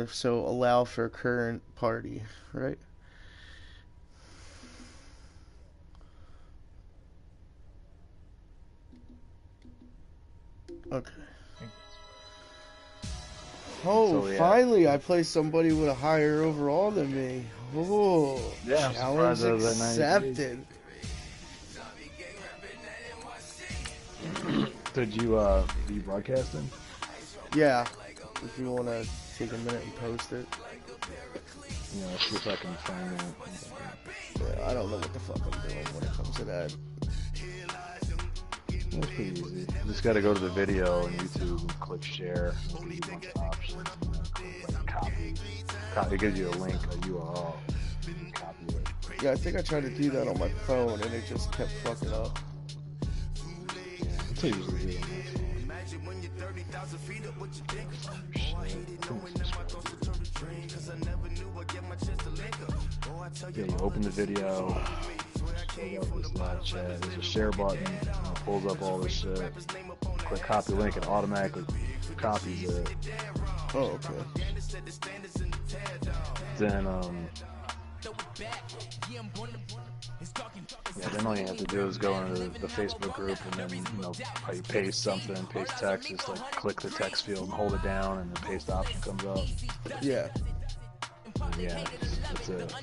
So allow for current party, right? Okay. Oh, so, yeah. Finally, I play somebody with a higher overall than me. Oh, yeah, challenge accepted. Did you be broadcasting? Yeah. If you want to take a minute and post it. Yeah, let's see if I can find that. Yeah, I don't know what the fuck I'm doing when it comes to that. That's pretty easy. You just got to go to the video on YouTube and click share. It'll give you a bunch of options. And then click like copy. It gives you a link, a URL. You can copy it. Yeah, I think I tried to do that on my phone and it just kept fucking up. Yeah, that's what I usually do on my phone. Yeah, you open the video, this live chat, there's a share button, and it pulls up all this shit. Click copy link, it automatically copies it. Oh, okay. Then, yeah, then all you have to do is go into the Facebook group and then, you know, how you paste something, paste text, just like click the text field and hold it down and the paste option comes up. Yeah. Yeah, that's it.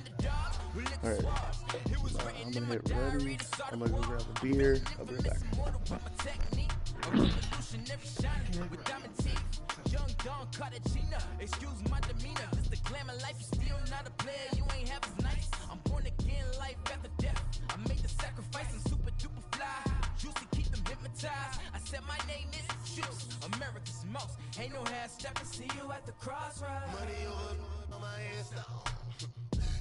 Alright. I'm gonna hit ready. I'm gonna go grab a beer. I'll be right back. Excuse my demeanor, this the glamour life. You still not a player, you ain't half as nice. I'm born again, life after death. I made the sacrifice and super duper fly. Juicy, keep them hypnotized. I said my name is Juice, America's most. Ain't no half step, I see you at the crossroads. Money over on my install.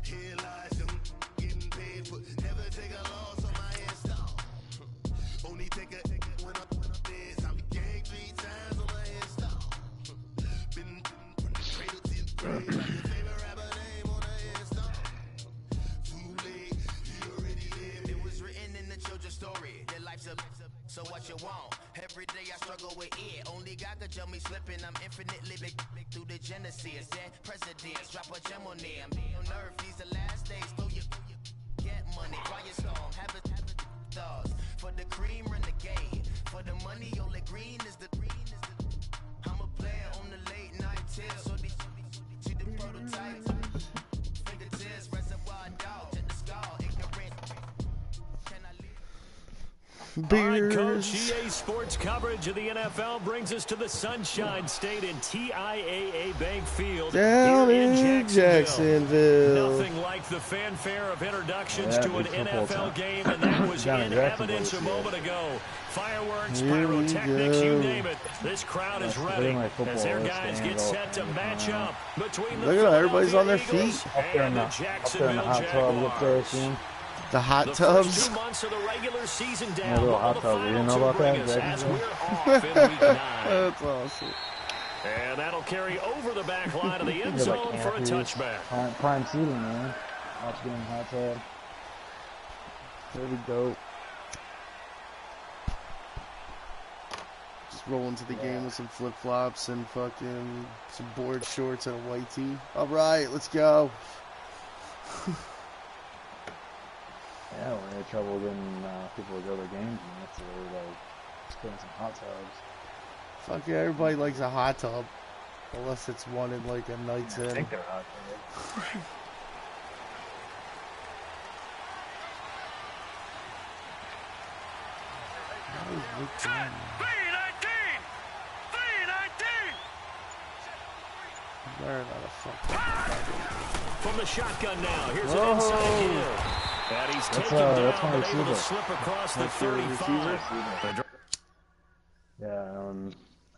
Here lies them getting paid for never take a loss on my install. Only take a when I'm dead. I be gang 3 times on my install. Been from the cradle to the grave. Like your favorite rapper name on the install. Too late, you already lived. It was written in the children's story. Their life's up, so what you want? Every day I struggle with it. Only God could tell me slipping. I'm infinitely big through the genesis. Then presidents drop a gem on them. On earth, these the last days. Throw your get money, quiet storm. Have it thoughts. For the cream, run the game. For the money, only green is the I'm a player on the late night tips. So these see the prototype. Fingertips, reservoir dog. Check the skull. Ignorant. Can I leave? All right, Coach, EA Sports coverage of the NFL brings us to the Sunshine State in TIAA Bank Field down here in Jacksonville. Nothing like the fanfare of introductions to an NFL game, and that was in evidence a moment ago. Fireworks, pyrotechnics, you name it. This crowd is ready as their guys get set to match up between the everybody's on their feet. And the Jacksonville Jaguars. The hot tubs. 2 months of the regular season down. A little hot tub. You know about that? As we're off in week 9. That's awesome. And that'll carry over the back line of the end zone for a touchback. Prime seating, man. Watch game hot tub. Really dope. Just roll into the game with some flip flops and fucking some board shorts and a white tee. All right, let's go. Yeah, we had trouble getting people to go to their games, and that's where we're like putting some hot tubs. Fuck yeah, everybody likes a hot tub, unless it's one in like a night's in. I think they're hot tubs. From the shotgun now, here's an inside kill. And he's taken down, but able to slip across the 35. Yeah,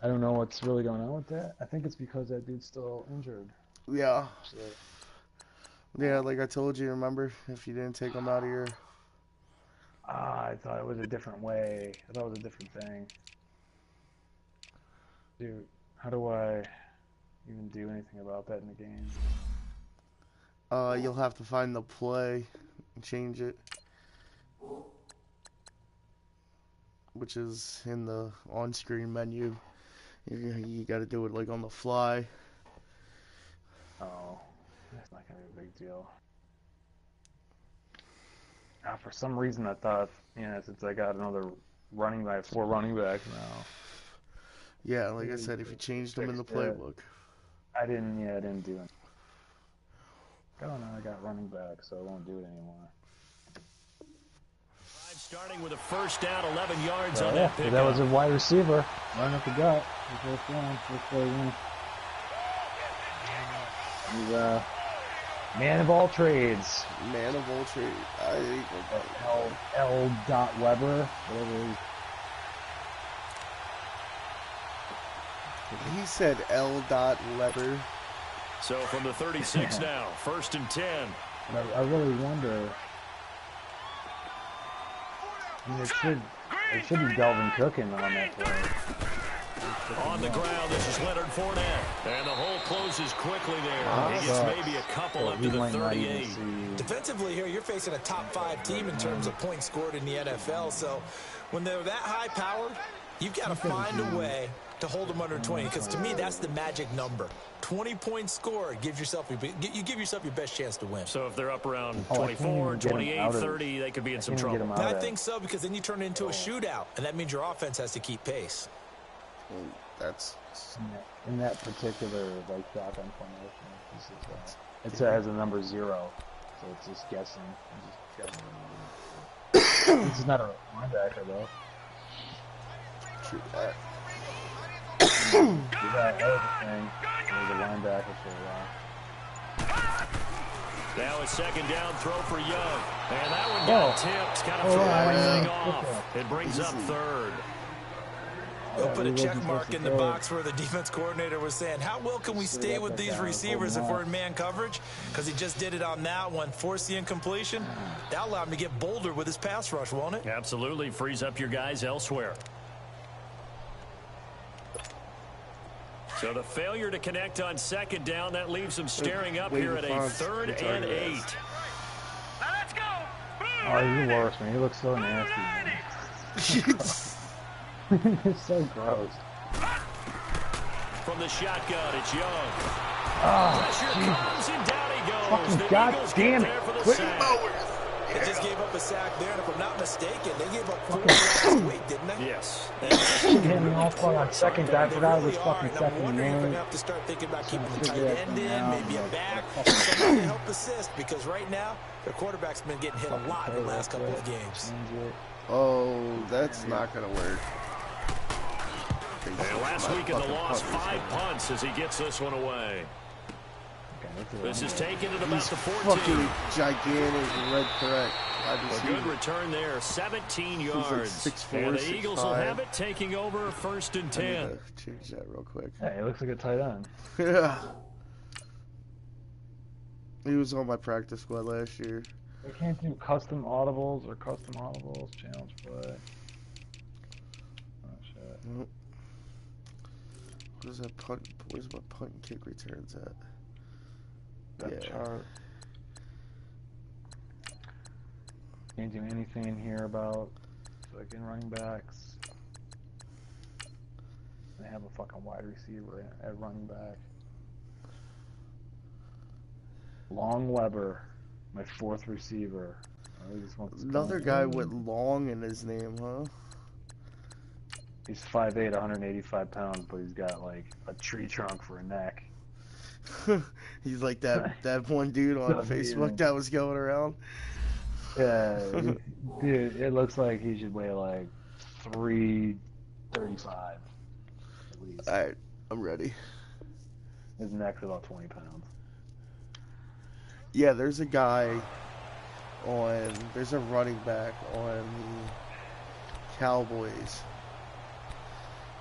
I don't know what's really going on with that. I think it's because that dude's still injured. Yeah. So. Yeah, like I told you, remember? If you didn't take him out of your I thought it was a different way. I thought it was a different thing. Dude, how do I even do anything about that in the game? You'll have to find the play and change it, which is in the on-screen menu. You got to do it like on the fly. Oh, that's not gonna be a big deal. For some reason, I thought, since I got another running back, 4 running backs now. Yeah, like I said, if you changed them in the playbook. I didn't do it. Oh no, I got running back, so I won't do it anymore. Starting with a first down, 11 yards on that pickup. That was a wide receiver. Running up the gut. First down, first play win. He's man of all trades. Man of all trades. L. Weber, whatever it is. He said L. Weber. So from the 36 now, first and 10. I really wonder. I mean, it should be Delvin Cooking on that play. On the ground, this is Leonard Fournette. And the hole closes quickly there. He gets maybe a couple up to the 38. Defensively here, you're facing a top 5 team in terms of points scored in the NFL. So when they're that high powered, you've got to find a way to hold them under 20. Because to me, that's the magic number. 20 points scored gives yourself you give yourself your best chance to win. So if they're up around 24, 28, 30, they could be in some trouble. I think so, because then you turn it into a shootout, and that means your offense has to keep pace. Well, that's in that particular shotgun formation. It has a number 0, so it's just guessing. This is not a linebacker though. True that. That was the thing. It was a linebacker for a while. Now a second down throw for Young. And that one got tipped. Kind of throw everything off. It brings up third. We'll put a check mark in the box where the defense coordinator was saying, how well can we stay with these receivers if we're in man coverage? Because he just did it on that one. Force the incompletion. That allowed him to get bolder with his pass rush, won't it? Absolutely. Frees up your guys elsewhere. So the failure to connect on second down, that leaves him staring up here at a 3rd and 8. Now let's go. Oh, he's the worst, man. He looks so nasty, man. It's so gross. From the shotgun, it's Young. Pressure comes and down he goes. Fucking goddamn it. Quit mowing. They just gave up a sack there, and if I'm not mistaken, they gave up 4 last week, didn't they? Yes. Hit me all full on second. I forgot it was fucking second. I'm wondering if they're going to have to start thinking about keeping the tight end in, maybe a back, somebody to help assist, because right now, their quarterback's been getting hit a lot in the last couple of games. Oh, that's not going to work. And last week in the loss, 5 punts as he gets this one away. This is taken at about the 14. Fucking gigantic red threat. A good return there, 17 yards. Like 6'4", and the Eagles 6'5". will have it, taking over first and 10. I need to change that real quick. Hey, it looks like a tight end. Yeah. He was on my practice squad last year. They can't do custom audibles or custom audibles, challenge play. Oh, shit. Nope. Where's that punt? Where's my punt and kick returns at? That chart. Can't do anything in here about fucking running backs. They have a fucking wide receiver at running back. Long Weber, my 4th receiver. Another guy with long in his name, huh? He's 5'8", 185 pounds, but he's got like a tree trunk for a neck. He's like that one dude on Facebook that was going around. Yeah, dude, it looks like he should weigh like 335 at least. Alright, I'm ready. His neck's about 20 pounds. Yeah, there's a running back on the Cowboys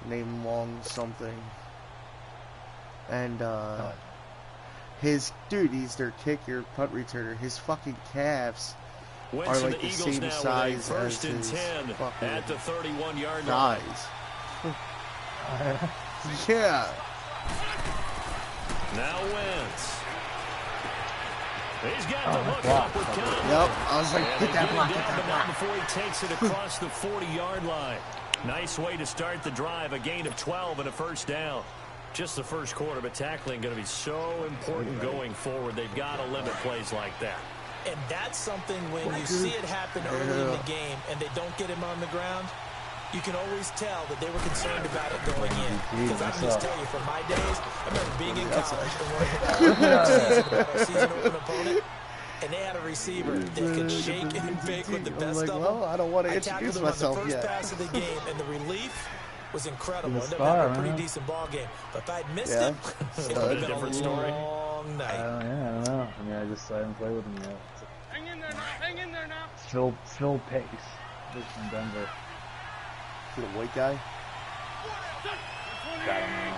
named Long something. And he's their kicker, punt returner. His fucking calves Wentz and the Eagles now with a first and 10 at the 31-yard line. Yeah. Now Wentz. He's got the hook up with contact. Yep, I was like, hit that block, before he takes it across the 40-yard line. Nice way to start the drive, a gain of 12 and a first down. Just the first quarter, but tackling going to be so important going forward. They've got to limit plays like that. And that's something when you see it happen early in the game and they don't get him on the ground, you can always tell that they were concerned about it going in. Because I can just tell you, from my days, I remember being in college and working about our season open opponent, and they had a receiver that could shake and bake with the best of them. Well, I don't want to introduce myself yet. I tackled him on the first pass of the game, and the relief was incredible. It ended up a pretty decent ball game. But if I'd missed it, it would have been a different story. Long night. I don't know. I mean, I haven't played with him yet. Hang in there now. Hang in there now. Phil Pace. He's from Denver. The white guy? I don't know.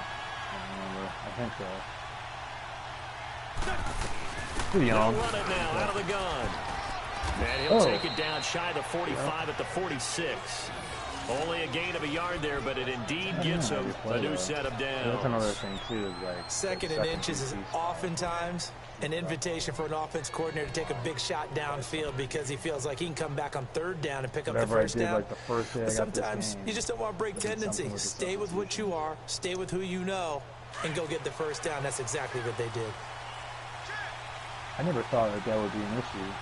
I don't remember. I think so. Too young. Run it now out of the gun. And he'll take it down shy of the 45 at the 46. Only a gain of a yard there, but it indeed gets him a new set of downs. That's another thing, too. Is like second and inches is oftentimes an invitation for an offense coordinator to take a big shot downfield because he feels like he can come back on third down and pick up the first down. Like the first day but sometimes you just don't want to break tendency. Stay with what you are, stay with who you know, and go get the first down. That's exactly what they did. I never thought that would be an issue.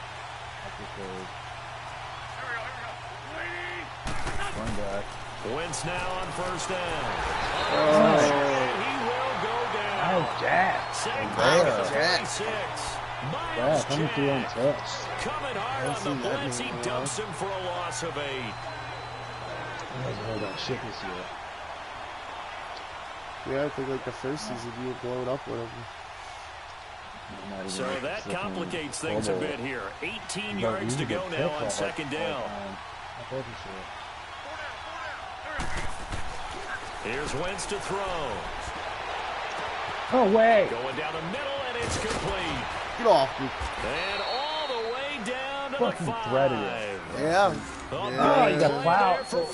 One guy. Wentz now on first down. He will go down. Miles Jack. Miles Jack. Miles Jack. Coming hard on the blitz. He dumps him for a loss of 8. Hold on, shit this year. Yeah, I think like the first season you were blown up with him. So that complicates things a bit here. 18 yards to go now on second down. Here's Wentz to throw. No way. Going down the middle, and it's complete. Get off me. And all the way down to fucking the 5. Threaded it. Yeah. Oh, you got plowed so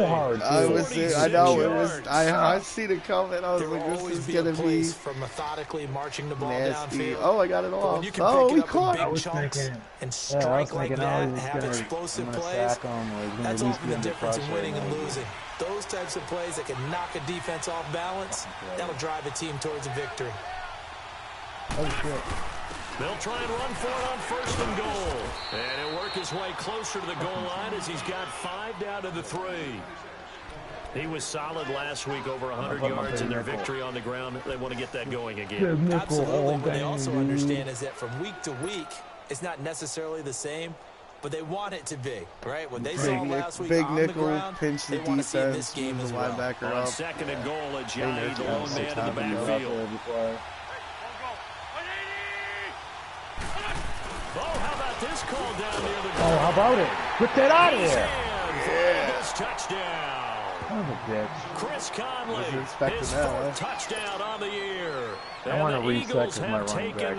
hard. I know it was. I seen it coming. I was like, this is gonna be for methodically marching the ball nasty. downfield. Oh, I got it off. You can We pick it caught. up in big chunks and strike like that and have explosive plays. That's often the difference in winning and losing. Those types of plays that can knock a defense off balance, that'll drive a team towards a victory. Oh shit. They'll try and run for it on first and goal. And he'll work his way closer to the goal line as he's got 5 down to the 3. He was solid last week, over 100 yards in their victory on the ground. They want to get that going again. Absolutely. What they also understand is that from week to week, it's not necessarily the same, but they want it to be, right? What they saw last week on the ground, they want to see in this game as well. On second and goal, Ajayi, the lone man in the backfield. Oh, how about this call down near the goal? Oh, how about it? Get that out of there. Yeah. Touchdown. Son of a bitch. Chris Conley, his 4th touchdown on the year. I want to reset because my running back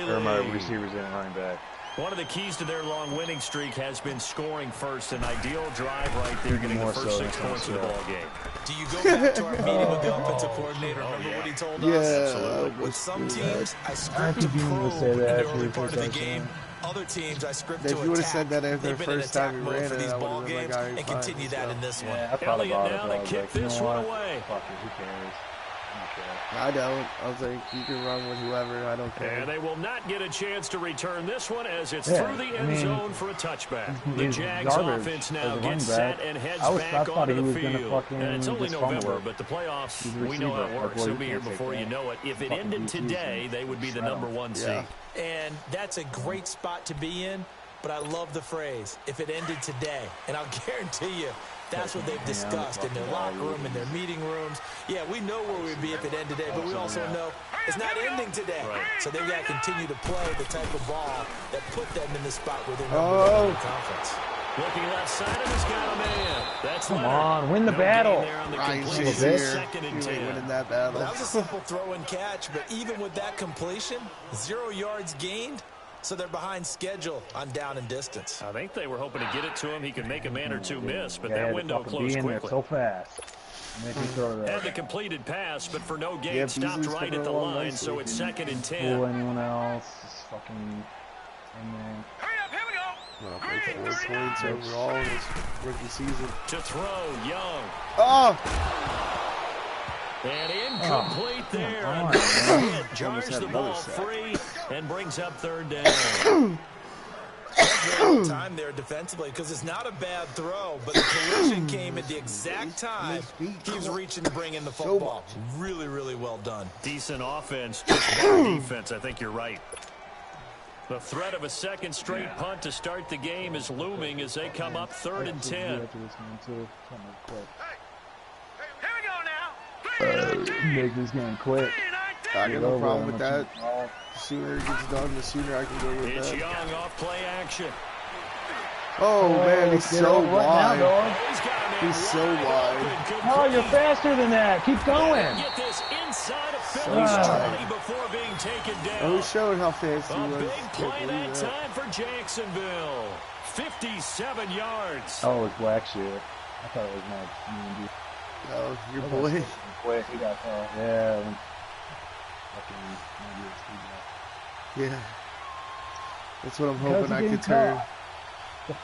or my receivers and running back. One of the keys to their long winning streak has been scoring first. An ideal drive right there, getting the first 6 points of the ball game. Do you go back to our meeting with the offensive coordinator? Remember what he told us? Absolutely. With some teams, I script to probe in the early part of the game. Other teams, I script to attack. If you would have said that after the first time we ran for these it, ball games, like, right, and continue that in this one. I thought about it, now to kick this one away. Fuck it, who cares? I don't. I was like, you can run with whoever. I don't care. And they will not get a chance to return this one as it's through the end zone for a touchback. The Jags offense now gets set and heads back onto the field. And it's only November, but the playoffs, we know how it works. They'll be here before you know it. If it ended today, they would be the #1 seed. And that's a great spot to be in, but I love the phrase, if it ended today. And I'll guarantee you, that's what they've discussed in their locker room, in their meeting rooms. Yeah, we know where we'd be if it ended today, but we also know it's not ending today. So they've got to continue to play the type of ball that put them in the spot where they're #1 in the conference. Looking left side, and he's got a man. That's Come on, win the battle. Ryan Second and 10. Winning that battle. Well, that was a simple throw and catch, but even with that completion, 0 yards gained, so they're behind schedule on down and distance. I think they were hoping to get it to him. He could make a man or two miss, but that window closed quickly. So fast. Had the completed pass, but for no gain, stopped right at the line, so it's 2nd and 10. Fool anyone else? Just fucking. Hurry up, here we go. Well, like 4 points overall in his rookie season. To throw, Young. Oh! And incomplete there. It jars the ball free and brings up 3rd down. Time there defensively because it's not a bad throw, but the collision came at the exact time he was reaching to bring in the football. Really, really well done. Decent offense, just better defense. I think you're right. The threat of a 2nd straight punt to start the game is looming as they come up 3rd and 10. Here we go now. Make this game quick. I got no problem with that. The sooner it gets done, the sooner I can go with It's that. Young off play action. Oh, man, he's so wide. Now, he's so wide. Oh, you're faster than that. Keep going. Get this inside of Philly's 20 before being taken down. Oh, he showed how fast he A was. big play that time for Jacksonville. 57 yards. Oh, it was Black Shear. I thought it was my dude. Oh, your boy. Quick, he got yeah. Yeah. That's what I'm hoping I could turn.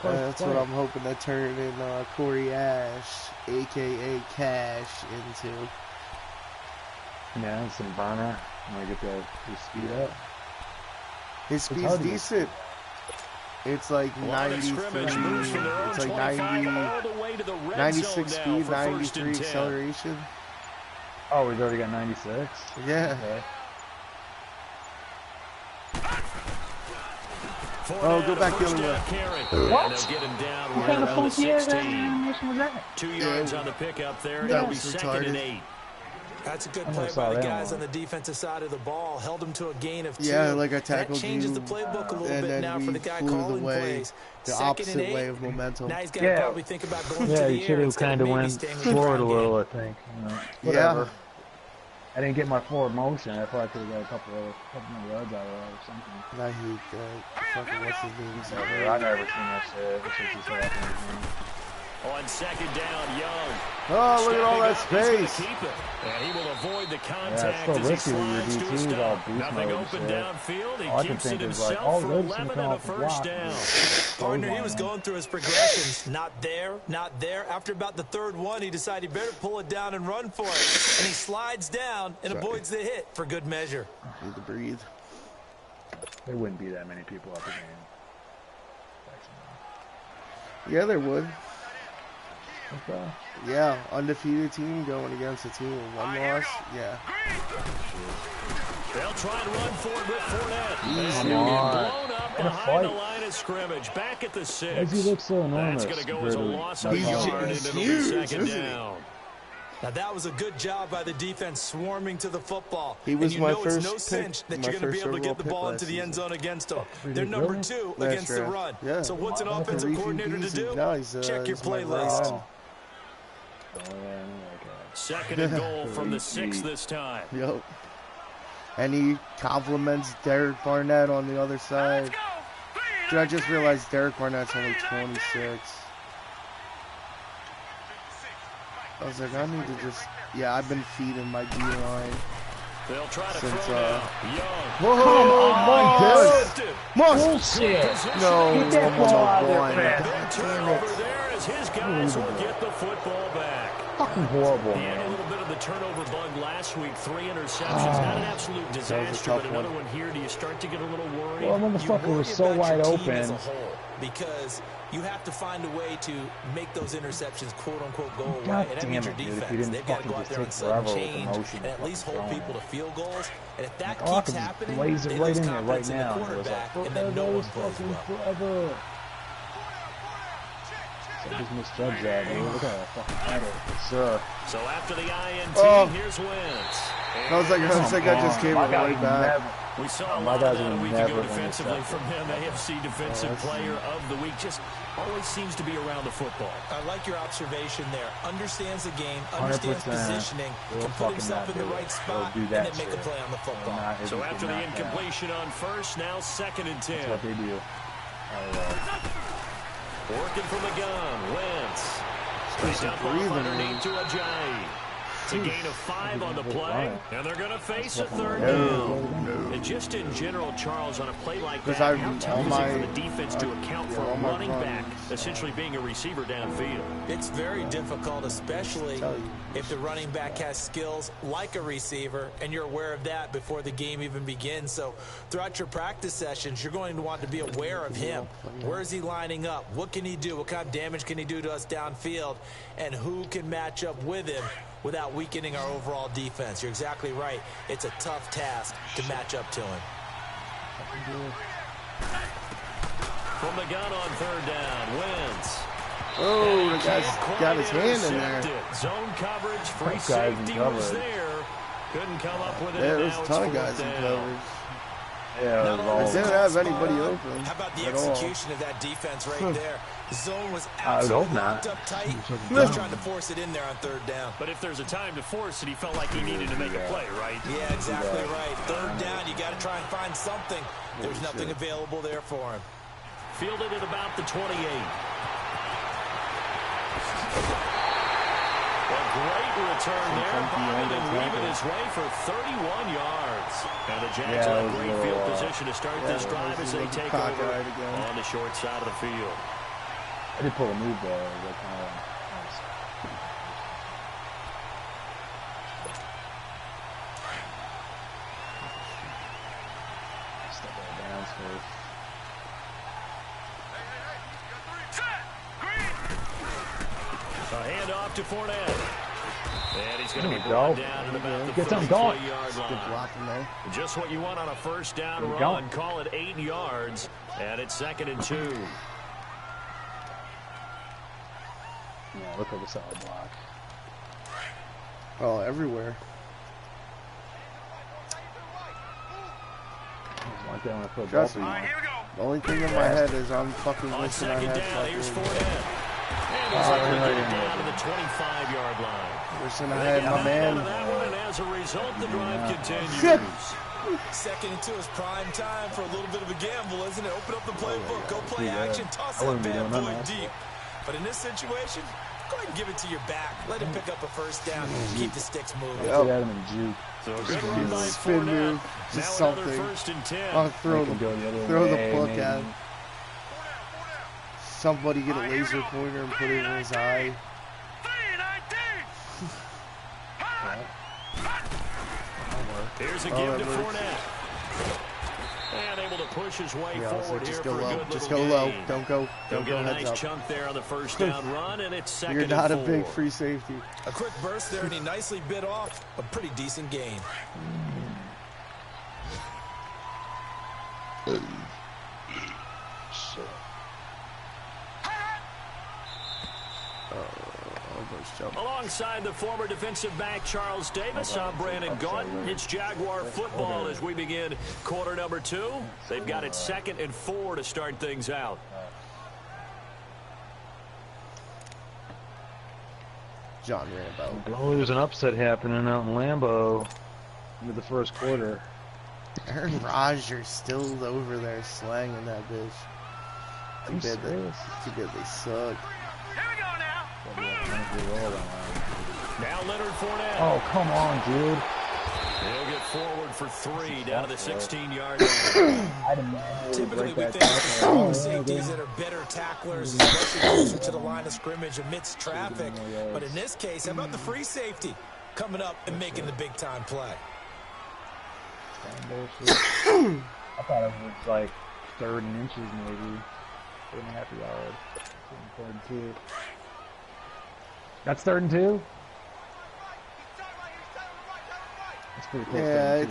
That's what I'm hoping to turn in Corey Ash, a.k.a. Cash, into. Yeah, some burner. I'm going to get his speed up. His speed's decent. It's like 93. It's like 96 speed, 93 acceleration. Oh, he's already got 96? Yeah. Okay. Oh, go back the other way. What? Get him down What right kind of around the funky 16. animation was that? 2 yards on the pickup there. That It'll be was 2nd and retarded. 8. That's a good I play saw by the that guys one. on the defensive side of the ball. Held them to a gain of 2. Yeah, like I tackled that changes you, the playbook a little and bit then now we for the guy flew calling the way, plays. the 2nd opposite and 8. way of momentum. Now he's got to probably think about going to Yeah, the you air should have instead kind of of maybe went staying with the forward a ground little, I game. think. You know, Yeah. whatever. I didn't get my forward motion. I thought I could have got a couple more yards out of that or something. I hate that. Fucking what's his name? I've never seen that shit. This is just happening. On 2nd down, Young. Oh, look at all that Stepping up, he's space. gonna keep it. And he will avoid the Yeah, contact it's as so he risky with slides your to a DTs all stop. beast Nothing mode and open shit. downfield. He All I can keeps it think is like, himself for Libbs 11 can and a come off the first block. down. Partner, he was going through his progressions. Not there, not there. After about the 3rd one, he decided he better pull it down and run for it. And he slides down and avoids the hit for good measure. Need to breathe. There wouldn't be that many people at the game. Yeah, there would. Okay. Yeah, undefeated team going against a team with 1 loss. Yeah. They'll try and run for it with Fournette. Easy. And he'll get Come on. blown up In a behind the fight. line of scrimmage. Back at the 6. Why does he look so enormous? That's going to go as a compared to loss of a He's yard, and just it'll be huge, 2nd isn't he? down. Now, that was a good job by the defense swarming to the football. He was and you my know it's first no pick, cinch that my you're going to be first able to get overall the pick ball last into the end season. zone against them. Really? They're number Really? 2 Last against the draft. run. Yeah. So what's an Wow. offensive Reefy coordinator to Beasley. do? Now he's, Check your he's my right playlist. arm. Oh, yeah, I knew that 2nd and goal from the 6 this time. Yep. And he compliments Derek Barnett on the other side. Dude, I just realized Derek Barnett's only 26. I was like, I need to just... Yeah, I've been feeding my D-line. They'll try to Since, throw now. Young. Whoa! on, Must! Bullshit! No, Get that I'm ball on out the of one. there, Big man. turnover there as his guys will get the football back. Fucking horrible, He had a man. little bit of the turnover bug last week. 3 interceptions. Not an absolute disaster, tough but another one. one here. Do you start to get a little worried? Well, You motherfucker worry was so about wide your team as a open. whole because you have to find a way to make those interceptions "quote-unquote" go away. God And that damn means it, your dude, if defense. you didn't They've got to fucking go out just there and take sudden forever with the change motion and at least fucking hold throwing. people to field goals. And if that Like, I keeps could just happening, blaze they it right lose in there right confidence in the now. It was quarterback, like, and then no one plays fucking well. forever. So I just misjudged that, dude. Look at that fucking title. Yes, sir. So after the INT, Oh. here's Wentz. I was like, I just came My guy right would back. We saw a My lot guys of that a would week never ago win defensively this from him. AFC Defensive that's- Player of the Week. Just always seems to be around the football. I like your observation there. Understands the game, understands positioning, can put himself in the right spot, and then make a play on the football. So after the incompletion on first, now 2nd and 10. That's what they do. Working from the gun, Wentz. They dump off underneath to Ajayi. It's a gain of 5 on the play, and they're going to face a 3rd down. And just in general, Charles, on a play like that, how tough is it for the defense to account for a running back essentially being a receiver downfield? It's very difficult, especially if the running back has skills like a receiver, and you're aware of that before the game even begins. So throughout your practice sessions, you're going to want to be aware of him. Where is he lining up? What can he do? What kind of damage can he do to us downfield? And who can match up with him without weakening our overall defense? You're exactly right. It's a tough task to match up to him. From the gun on 3rd down, Wentz. Oh, the guy's got his hand in there. Zone coverage, free safety was there. Couldn't come up with it. Yeah, there's a ton of guys in coverage. Yeah, they didn't have anybody open. How about the execution of that defense right there? The zone was I would hope absolutely not. locked up tight. He was trying to force it in there on 3rd down. But if there's a time to force it, he felt like he needed to make a play, right? Yeah, exactly right. 3rd down, you got to try and find something. There's nothing available there for him. Fielded at about the 28. A great return there, Bobby, and weaving his way for 31 yards. And the Jags are in a great field position to start this drive as they take over on the short side of the field. I did pull a move there. Like, step down first. A handoff to Fournette. And he's going to be brought down at about the 33-yard line. Good blocking there. Just what you want on a 1st down run. Call it 8 yards. And it's 2nd and 2. Yeah, look like a solid block. Oh, everywhere. Trust me. The only thing in my head is I'm fucking wishing I had fucking. Here's Fournette. And he's able to get it down to the 25-yard line. Wishing I had my man. And as a result, the drive continues. 2nd and 2 is prime time for a little bit of a gamble, isn't it? Open up the playbook, go play action, toss that bad boy deep. But in this situation, go ahead and give it to your back. Let him pick up a 1st down. Keep the sticks moving. Yep. Juke. So a good run by spin move, just something. 1st and 10. I'll throw the book at him. Somebody get a laser pointer and put it in his eye. Here's a give to Fournette. And able to push his way forward here for a good just go low. Don't go. Don't get a nice chunk there on the 1st down run, and it's 2nd and 4. You're not a big free safety. A quick burst there, and he nicely bit off a pretty decent gain. Alongside the former defensive back Charles Davis, I'm Brandon Gaunton. It's Jaguar football as we begin quarter number 2. They've got it 2nd and 4 to start things out. John Rambo. Oh, there's an upset happening out in Lambeau into the 1st quarter. Aaron Rodgers still over there slanging that bitch. Too bad they suck. Now Leonard Fournette. Oh, come on, dude. He'll get forward for 3 down to the 16-yard line. Typically, we think of safeties that are better tacklers, especially closer to the line of scrimmage amidst traffic. But in this case, how about the free safety coming up and making the big-time play? I thought it was like 3rd and inches, maybe 3.5 yards. 3rd and 2. That's 3rd and 2. That's pretty close. Yeah,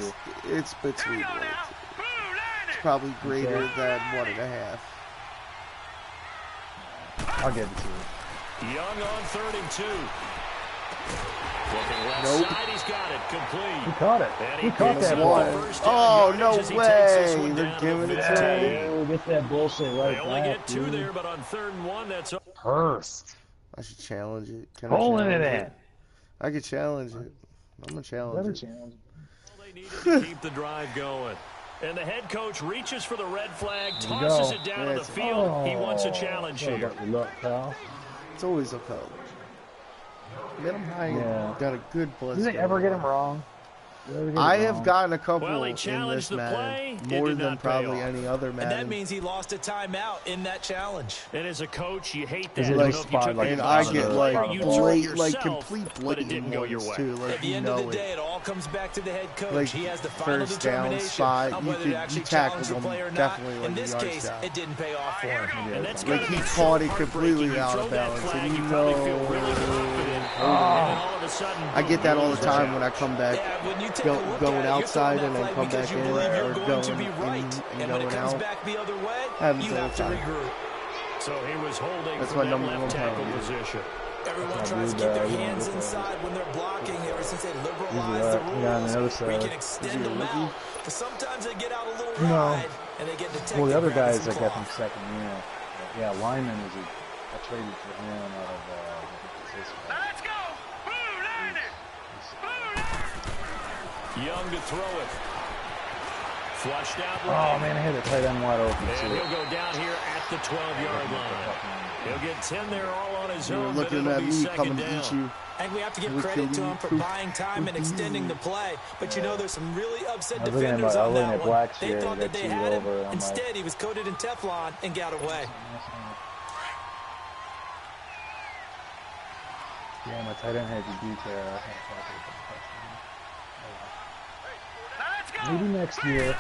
it's between. It's probably greater than 1.5. I'll give it to you. Young on 3rd and 2. Looking left side, he's got it. Complete. He caught it. He caught that one. Oh, no way. They're giving it to him. Get that bullshit right back. They only get 2 there, but on 3rd and 1, that's Hurst. I should challenge it. Pulling it in. I could challenge it. I'm going to challenge it. They needed to keep the drive going. And the head coach reaches for the red flag, tosses it down to the field. He wants a challenge here. It's always a foul. Get him high. Got a good blitz. Does he ever get him wrong? I have gotten a couple in challenged this Madden, more than probably any other Madden. And that means he lost a timeout in that challenge. And as a coach, you hate that. And I get like complete blatant ones too. Like, at the end of the day, it all comes back to the head coach. Like, he has the final first down determination spot, of whether to actually challenge the play or not. In this case, it didn't pay off for him. Like, he caught it completely out of balance, and you know. I get that all the time when I come back, going outside and then come back in, or going in and going out. Happens all the time. So he was holding That's my number one tackle position. Everyone tries to keep their hands inside when they're blocking ever since they liberalized the rules. We can extend them out, but sometimes they get out a little wide and they get detected. Well, the other guys I got from second year. Yeah, Lyman is I traded for him out of let's go! Young to throw it. Flushed out right. Oh, man, I hit it tight end wide open. And he'll go down here at the 12-yard line. He'll get 10 there all on his own, but it'll be second down. And we have to give credit to him for buying time and extending the play. But you know, there's some really upset defenders on that one. They thought that they had him. Instead, he was coated in Teflon and got away. Yeah, my tight end had to beat there. Maybe next year.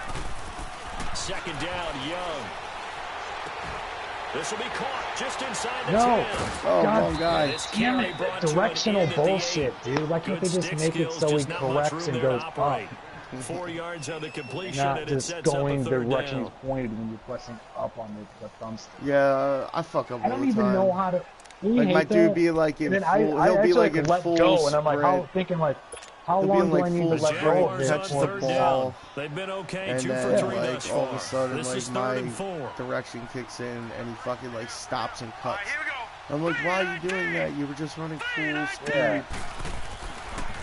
Second down, Young. This will be caught just inside the 10. Oh, wrong guy. Directional bullshit, dude. Why can't they just make it so he corrects and goes up? 4 yards on the completion, not and just it sets going up a the third direction down. he's pointed when you're pressing up on the thumbstick. Yeah, I fuck up all the time. I don't even know how to. Like, my dude be like in full. He'll be like in full go, and I'm like, how long do I need to let go of this? Catch the ball. They've been okay, and 2 then, for 3 like, thus all far. of a sudden, This like, is my 3rd and 4. direction kicks in, and he fucking, like, stops and cuts. I'm like, why are you doing that? You were just running full speed.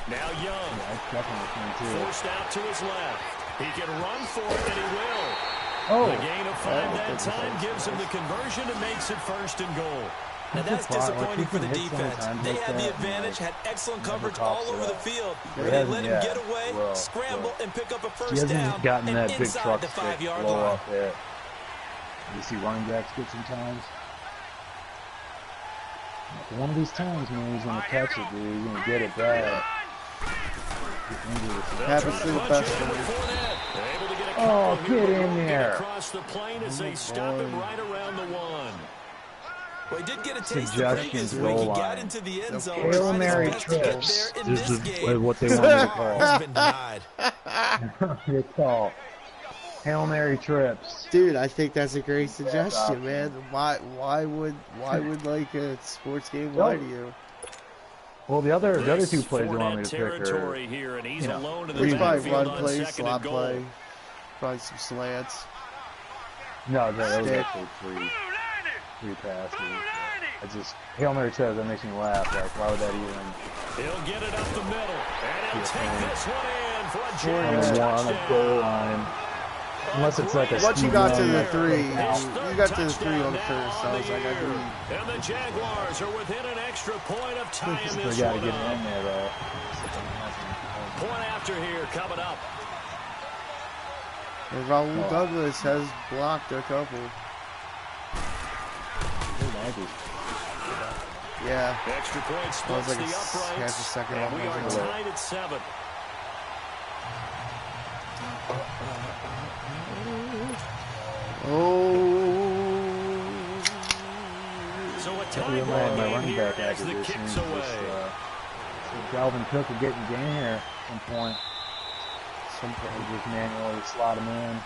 Now Young. Forced out to his left. He can run for it, and he will. The gain of 5 that time gives him the conversion and makes it 1st and goal. And that's disappointing for the defense. They had the advantage, had excellent coverage all over the field. They let him get away, scramble, and pick up a first down, and inside the 5-yard line. You see running backs get sometimes. One of these times, man, he's going to catch it, dude. He's going to get it bad. Happens to the best of them. Oh, get in there. Across the plane as they stop him right around the 1. Well, he did get a taste the previous week. He got into the end zone. Hail Mary trips. This is what they wanted to call. He's been denied. It's called Hail Mary trips. Dude, I think that's a great suggestion, man. Why would like a sports game lie to you? Well, the other 2 plays they want me to pick are, here, and he's alone in the there's probably backfield run play, on 2nd slot and goal. play, probably some slants. No, that was actually 3 passes. I just Hail Mary trips. That makes me laugh. Like, why would that even? He'll get it up the middle, and he'll take this one in for a Giants touchdown. On the goal line. Unless it's like a once you got to the 3, you got to the 3 on the first, I was like, I agree. And the Jaguars are within an extra point of tying this they gotta one get up. in there, though. Point after here coming up. And Raul Douglas has blocked a couple. Yeah. Extra point splits like the uprights, half a second and we are off. tied at 7. So a tie ball game here as the kicks away. Dalvin Cook will get in the game here at some point. Just manually slot him in.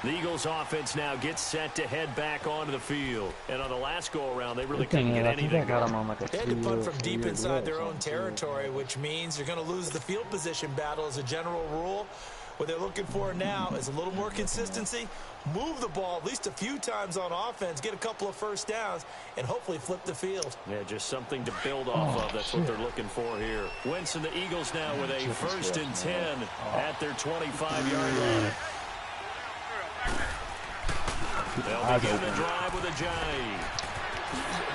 The Eagles offense now gets set to head back onto the field. And on the last go-around, they really couldn't get anything. They had to punt from deep inside their own territory, which means you're going to lose the field position battle as a general rule. What they're looking for now is a little more consistency, move the ball at least a few times on offense, get a couple of first downs, and hopefully flip the field. Yeah, just something to build off of. That's what they're looking for here. Wentz and the Eagles now with a 1st and 10 at their 25-yard line. They'll begin the drive with a jive.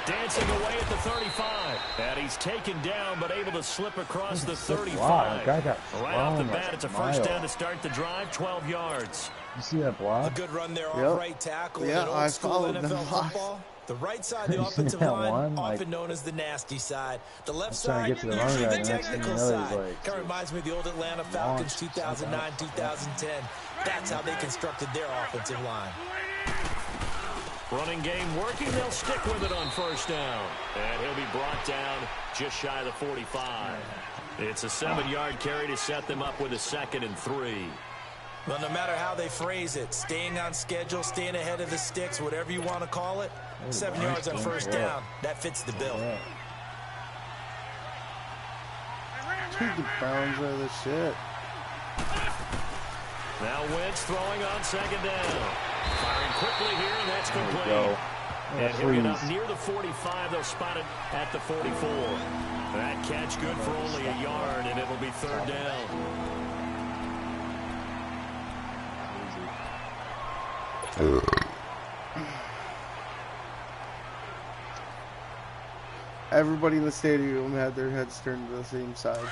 Dancing away at the 35. And he's taken down, but able to slip across the 35. Right off the bat, it's a first down to start the drive, 12 yards. You see that block? A good run there off right tackle. Yeah, I followed NFL football. The right side of the offensive line, often known as the nasty side. The left side, usually the technical side. Kind of reminds me of the old Atlanta Falcons 2009, 2010. That's how they constructed their offensive line. Running game working. They'll stick with it on first down. And he'll be brought down just shy of the 45. It's a 7-yard carry to set them up with a 2nd and 3. Well, no matter how they phrase it, staying on schedule, staying ahead of the sticks, whatever you want to call it, 7 yards on first down, that fits the bill. Dude, the Browns are the shit. Now Wentz throwing on 2nd down. Firing quickly here, and that's complete. And he'll get up near the 45. They'll spot it at the 44. That catch good for only a yard, and it'll be 3rd down. Everybody in the stadium had their heads turned to the same side.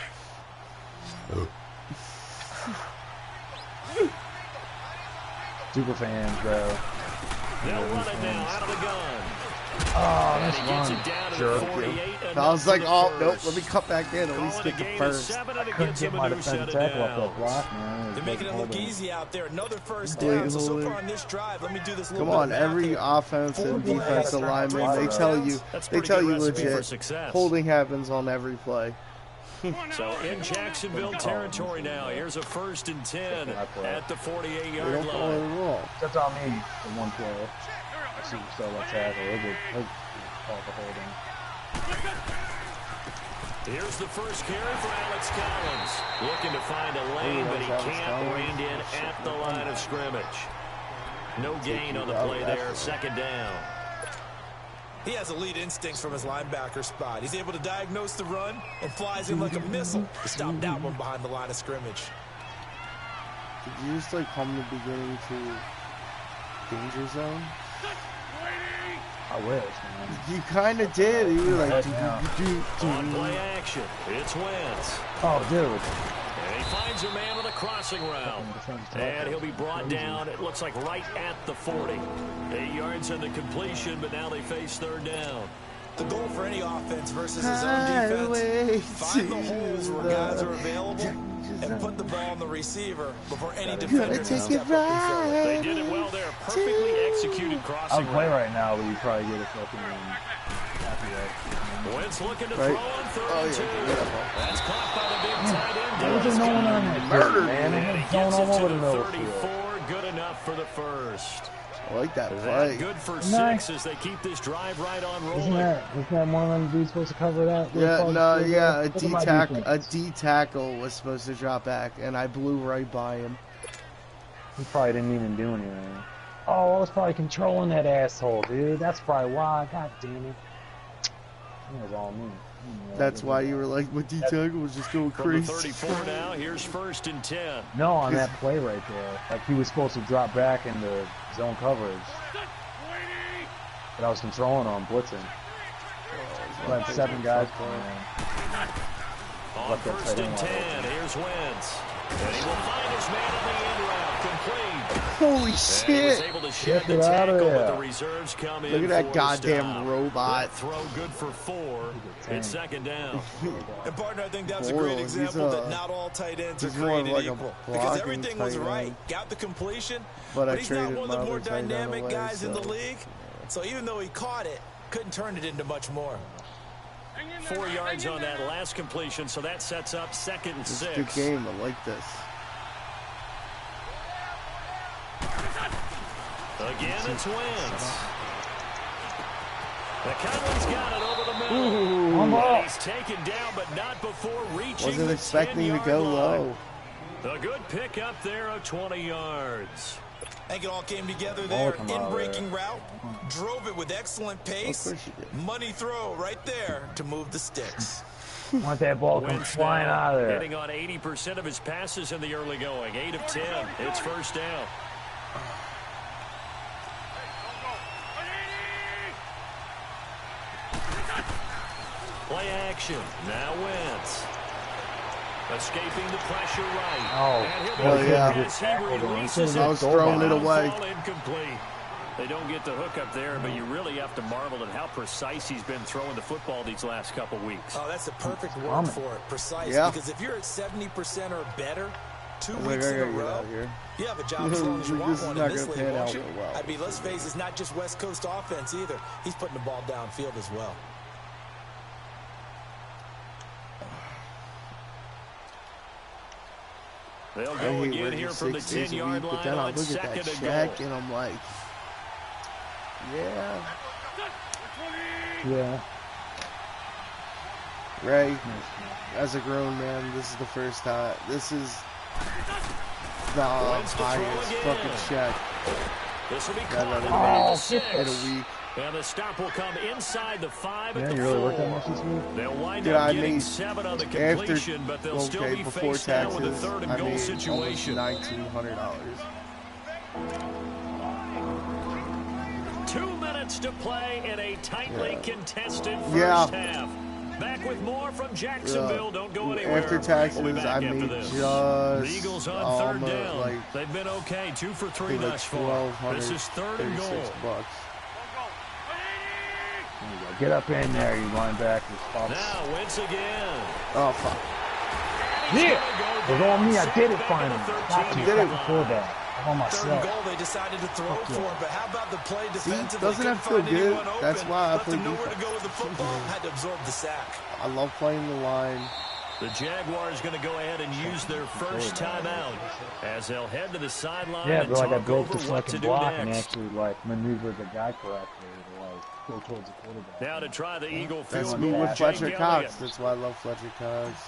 Super fans, bro. They'll run it now out of the gun. Oh, that's one. Sure. I was like, oh, nope, let me cut back in. At least get the first. I couldn't get my defensive tackle off that block, man. They're making it look easy out there. Another first down. So far on this drive, let me do this. Come on, every offensive and defensive lineman, they tell you legit, holding happens on every play. So in Jacksonville territory now. Here's a 1st and 10 at the 48-yard line. That's on me. The one play. I see you saw that tackle. Call the holding. Here's the first carry for Alex Collins. Looking to find a lane, but he can't. Reined in at the line of scrimmage. No gain on the play there. 2nd down. He has elite instincts from his linebacker spot. He's able to diagnose the run and flies in like a missile to stop that one behind the line of scrimmage. Did you just like come the beginning to danger zone? I wish, man. You kind of did. You were like, on play action. It's Wentz. Oh, dude. And he finds a man with a crossing route. And he'll be brought down, it looks like right at the 40. 8 yards on the completion, but now they face 3rd down. The goal for any offense versus his own defense, find the holes where guys are available and put the ball on the receiver before any defender can step up and throw it. They did it well there. Perfectly executed crossing route. I'll play right now, but you probably get a fucking happy right. Wentz looking to throw on 3rd and 2. That's caught by the big tight end. There's no one on that murder, man. And he gets it to the 34. Good enough for the first. I like that play. Good for 6 as they keep this drive right on rolling. Isn't that one of them dudes supposed to cover that? Yeah, a D tackle was supposed to drop back, and I blew right by him. He probably didn't even do anything. Oh, I was probably controlling that asshole, dude. That's probably why. God damn it. It was all me. That's why you were like, my D tackle was just going crazy. From the 34 now, here's 1st and 10. No, on that play right there. Like, he was supposed to drop back into zone coverage. But I was controlling on blitzing. I had 7 guys playing. On 1st and 10, here's Wentz. And he will find his man in the end route, complete. Holy shit! Able to shed the tackle, but the reserves come in. Look at that goddamn robot. That throw good for 4. It's 2nd down. And partner, I think that's a great example that not all tight ends are created equal. Because everything was right. Got the completion, but he's not one of the more dynamic guys in the league. So even though he caught it, couldn't turn it into much more. 4 yards on that last completion, so that sets up 2nd and 6. It's a good game. I like this. Again, it's Wentz. McConnell's got it over the middle. Ooh, he's taken down, but not before reaching Wasn't the expecting to 10-yard go line. low. A good pick up there of 20 yards. I think it all came together there. In-breaking route. Drove it with excellent pace. Money throw right there to move the sticks. Want that ball come flying out of there. Hitting on 80% of his passes in the early going. 8 of 10. It's first down. Play action. Now Wentz. Escaping the pressure right. Oh, hell yeah. I was throwing it away. Incomplete. They don't get the hook up there, but you really have to marvel at how precise he's been throwing the football these last couple weeks. Oh, that's the perfect word for it. Precise. Yeah. Because if you're at 70% or better 2 weeks in a row, you have a job as long as you want one in this league, won't you? I mean, let's face it, it's not just West Coast offense either. He's putting the ball downfield as well. They'll go again here from the 10-yard line. But then I on look at that Shaq and I'm like, yeah. Ray, as a grown man, this is the first time. This is the highest fucking Shaq This will be in a week. And the stop will come inside the 5 at the you really worked on this week? They'll wind up getting 7 on the completion, but they'll still be faced down with a third and goal situation. $1,900. 2 minutes to play in a tightly contested first half. Back with more from Jacksonville. Don't go anywhere. After taxes, we'll I made this. just the Eagles on third down. They've been okay. 2 for 3 thus far. This is third and goal. $bucks. Get up in there, you linebackers. Now Wentz again. Oh, fuck. Yeah! It was on me. I did it finally. You did it before that. On myself. Third and goal, they decided to throw for it, but how about the play defensively? Doesn't that feel good? That's why I play nowhere to go with the football. Had to absorb the sack. I love playing the line. The Jaguars going to go ahead and use their first timeout as they'll head to the sideline and but like I talk broke over the what to second do block and next. actually like maneuvered the guy correctly to like go towards the quarterback. Now to try the Eagle That's field me goal. with Fletcher Jake Cox. Elliott. That's why I love Fletcher Cox.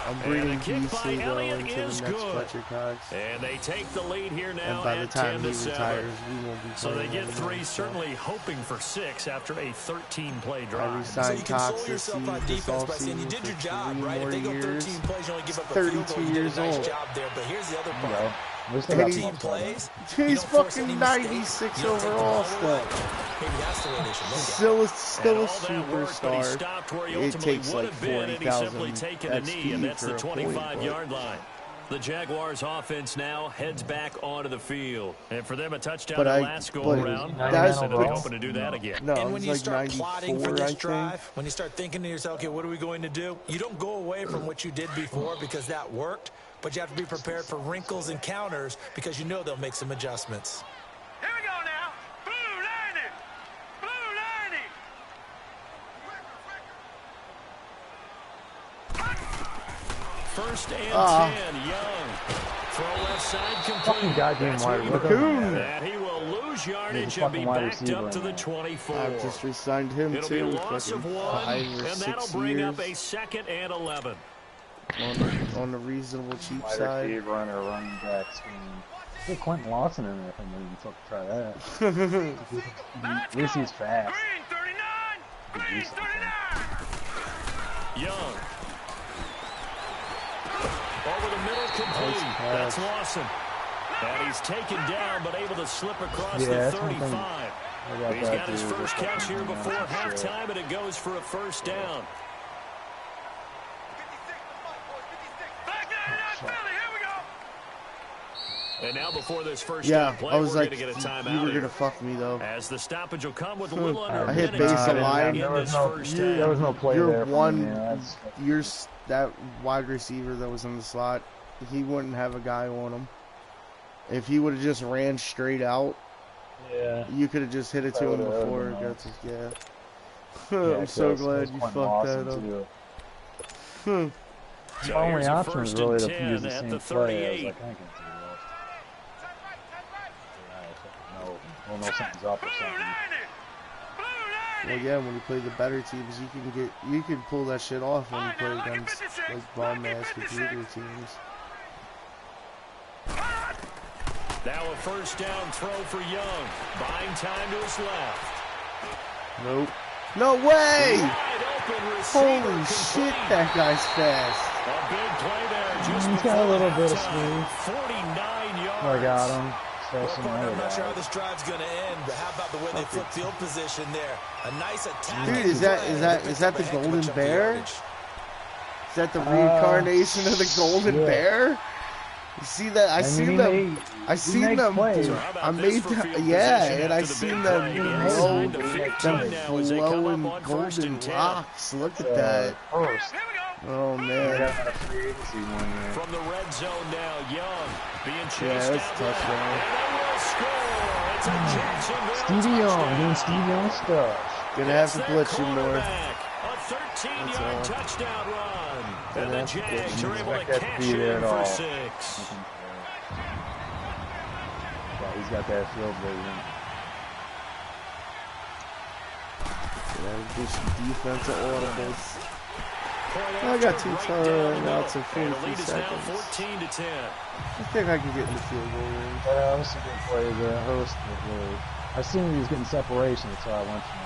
I'm breeding Beasley though into the next Fletcher Cox. And they take the lead here now. And by the time he 10-7. retires, we won't be So they playing get 3, certainly hoping for 6 after a 13-play I drive. resigned So you Cox console this yourself on defense by saying you did your job, right? If they go 13 plays, you only give up a field goal. 32 You did years a nice old. job there, but here's the other part. 13 plays. He's fucking 96 overall still. Maybe that's the way they should look at it. Still a Superstar. superstar. It takes like 40,000 XP for a 25-yard line. The Jaguars offense now heads back onto the field. And for them, a touchdown the last go-around. That's they'll be hoping to do that again. No, And when you like start 94, plotting for this I drive, think. when you start thinking to yourself, okay, what are we going to do? You don't go away from what you did before because that worked, but you have to be prepared for wrinkles and counters because you know they'll make some adjustments. Here we go now. Blue lining. Blue lining. First and 10, Young. Throw left side complete. Goddamn wide And he will lose yardage and be backed up to the 24. I've just resigned him It'll be a too. loss of 1, 5 or and 6 that'll bring years up a 2nd and 11. on the reasonable cheap Wide side. receiver and a running back scheme. Get Quentin Lawson in there if I'm even fucking try that. At least he's fast. Green 39. Green 39. Young. Over the middle, complete. That's Lawson. And he's taken down, but able to slip across the 35. He's got his first catch here before halftime, and it goes for a first down. Back 99 Philly. Here we go. And now before this first down play, I was we're like, going to get a timeout you were here. gonna fuck me though. As the stoppage will come with a little under I a hit minute base to of go line. in this first half. There was no play You're there. you're that wide receiver that was in the slot. He wouldn't have a guy on him. If he would have just ran straight out, you could have just hit it to him before it got to I'm so glad you fucked that up. So my only here's a option is first really and to 10 use the at same the play. I was 38. like, I can't do that. No, we'll know something's up or something. Well, yeah, when you play the better teams, you can pull that shit off when you play against like bomb-ass computer teams. Now a first down throw for Young. Buying time to his left. Nope. No way! Holy Complete. shit, that guy's fast. A big play there. Just He's got a little bit of halftime. speed. 49 yards. I got him. Well, partner, I'm not sure how this drive's going to end, but how about the way they flip field position there? A nice attack. Dude, is that the Golden Bear? Is that the reincarnation of the Golden Bear? You see that? I seen them. I seen them. I made them. Yeah, and I seen them blow them flowing golden rocks. Look at that. Oh man. From the red zone now, Young being chased Yeah, that's a touchdown. It's a Jacksonville Stevie Young touchdown. doing Stevie Young stuff. Gonna have to blitz you more. A 13-yard touchdown run. And the Jags are able to Expect that to cash be there in at for all. 6. Yeah, he's got that field vision. Yeah, do some defensive audibles. I got 2 timeouts in 43 seconds. 14 to 10. I think I can get in the field goal range. That was a good play there. Hurst was really. I seen he was getting separation, so I went for him.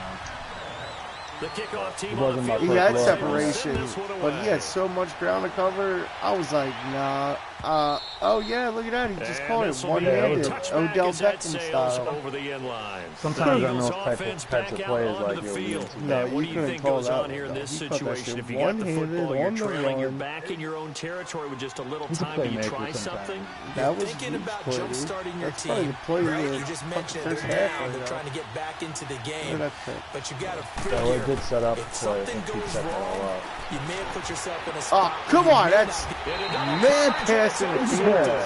The kickoff team It wasn't on the my field. He had Look, separation, but he had so much ground to cover. I was like, nah. Oh yeah, look at that. He just caught it one-handed, Odell Beckham style. Over the end line. Sometimes I don't know if types of plays like you'll use. No, what do you you couldn't think call goes that on here in one, this though. He caught that situation? shit If you got the one-handed football, you're on the trailing, you're run. back in your own territory with just a little He's a time. Do you playmaker try sometimes. something? That was Thinking huge about play, dude. jump-starting your That's probably team, the play right? of You just the mentioned first they're half down. right They're now. trying to get back into the game. Look at that pick. But you got to Yeah, well, figure it did set up if the play. I something think he goes set that all wrong, up. you may have put yourself in a Oh, spot. come where you on, may that's not be- man passing the field.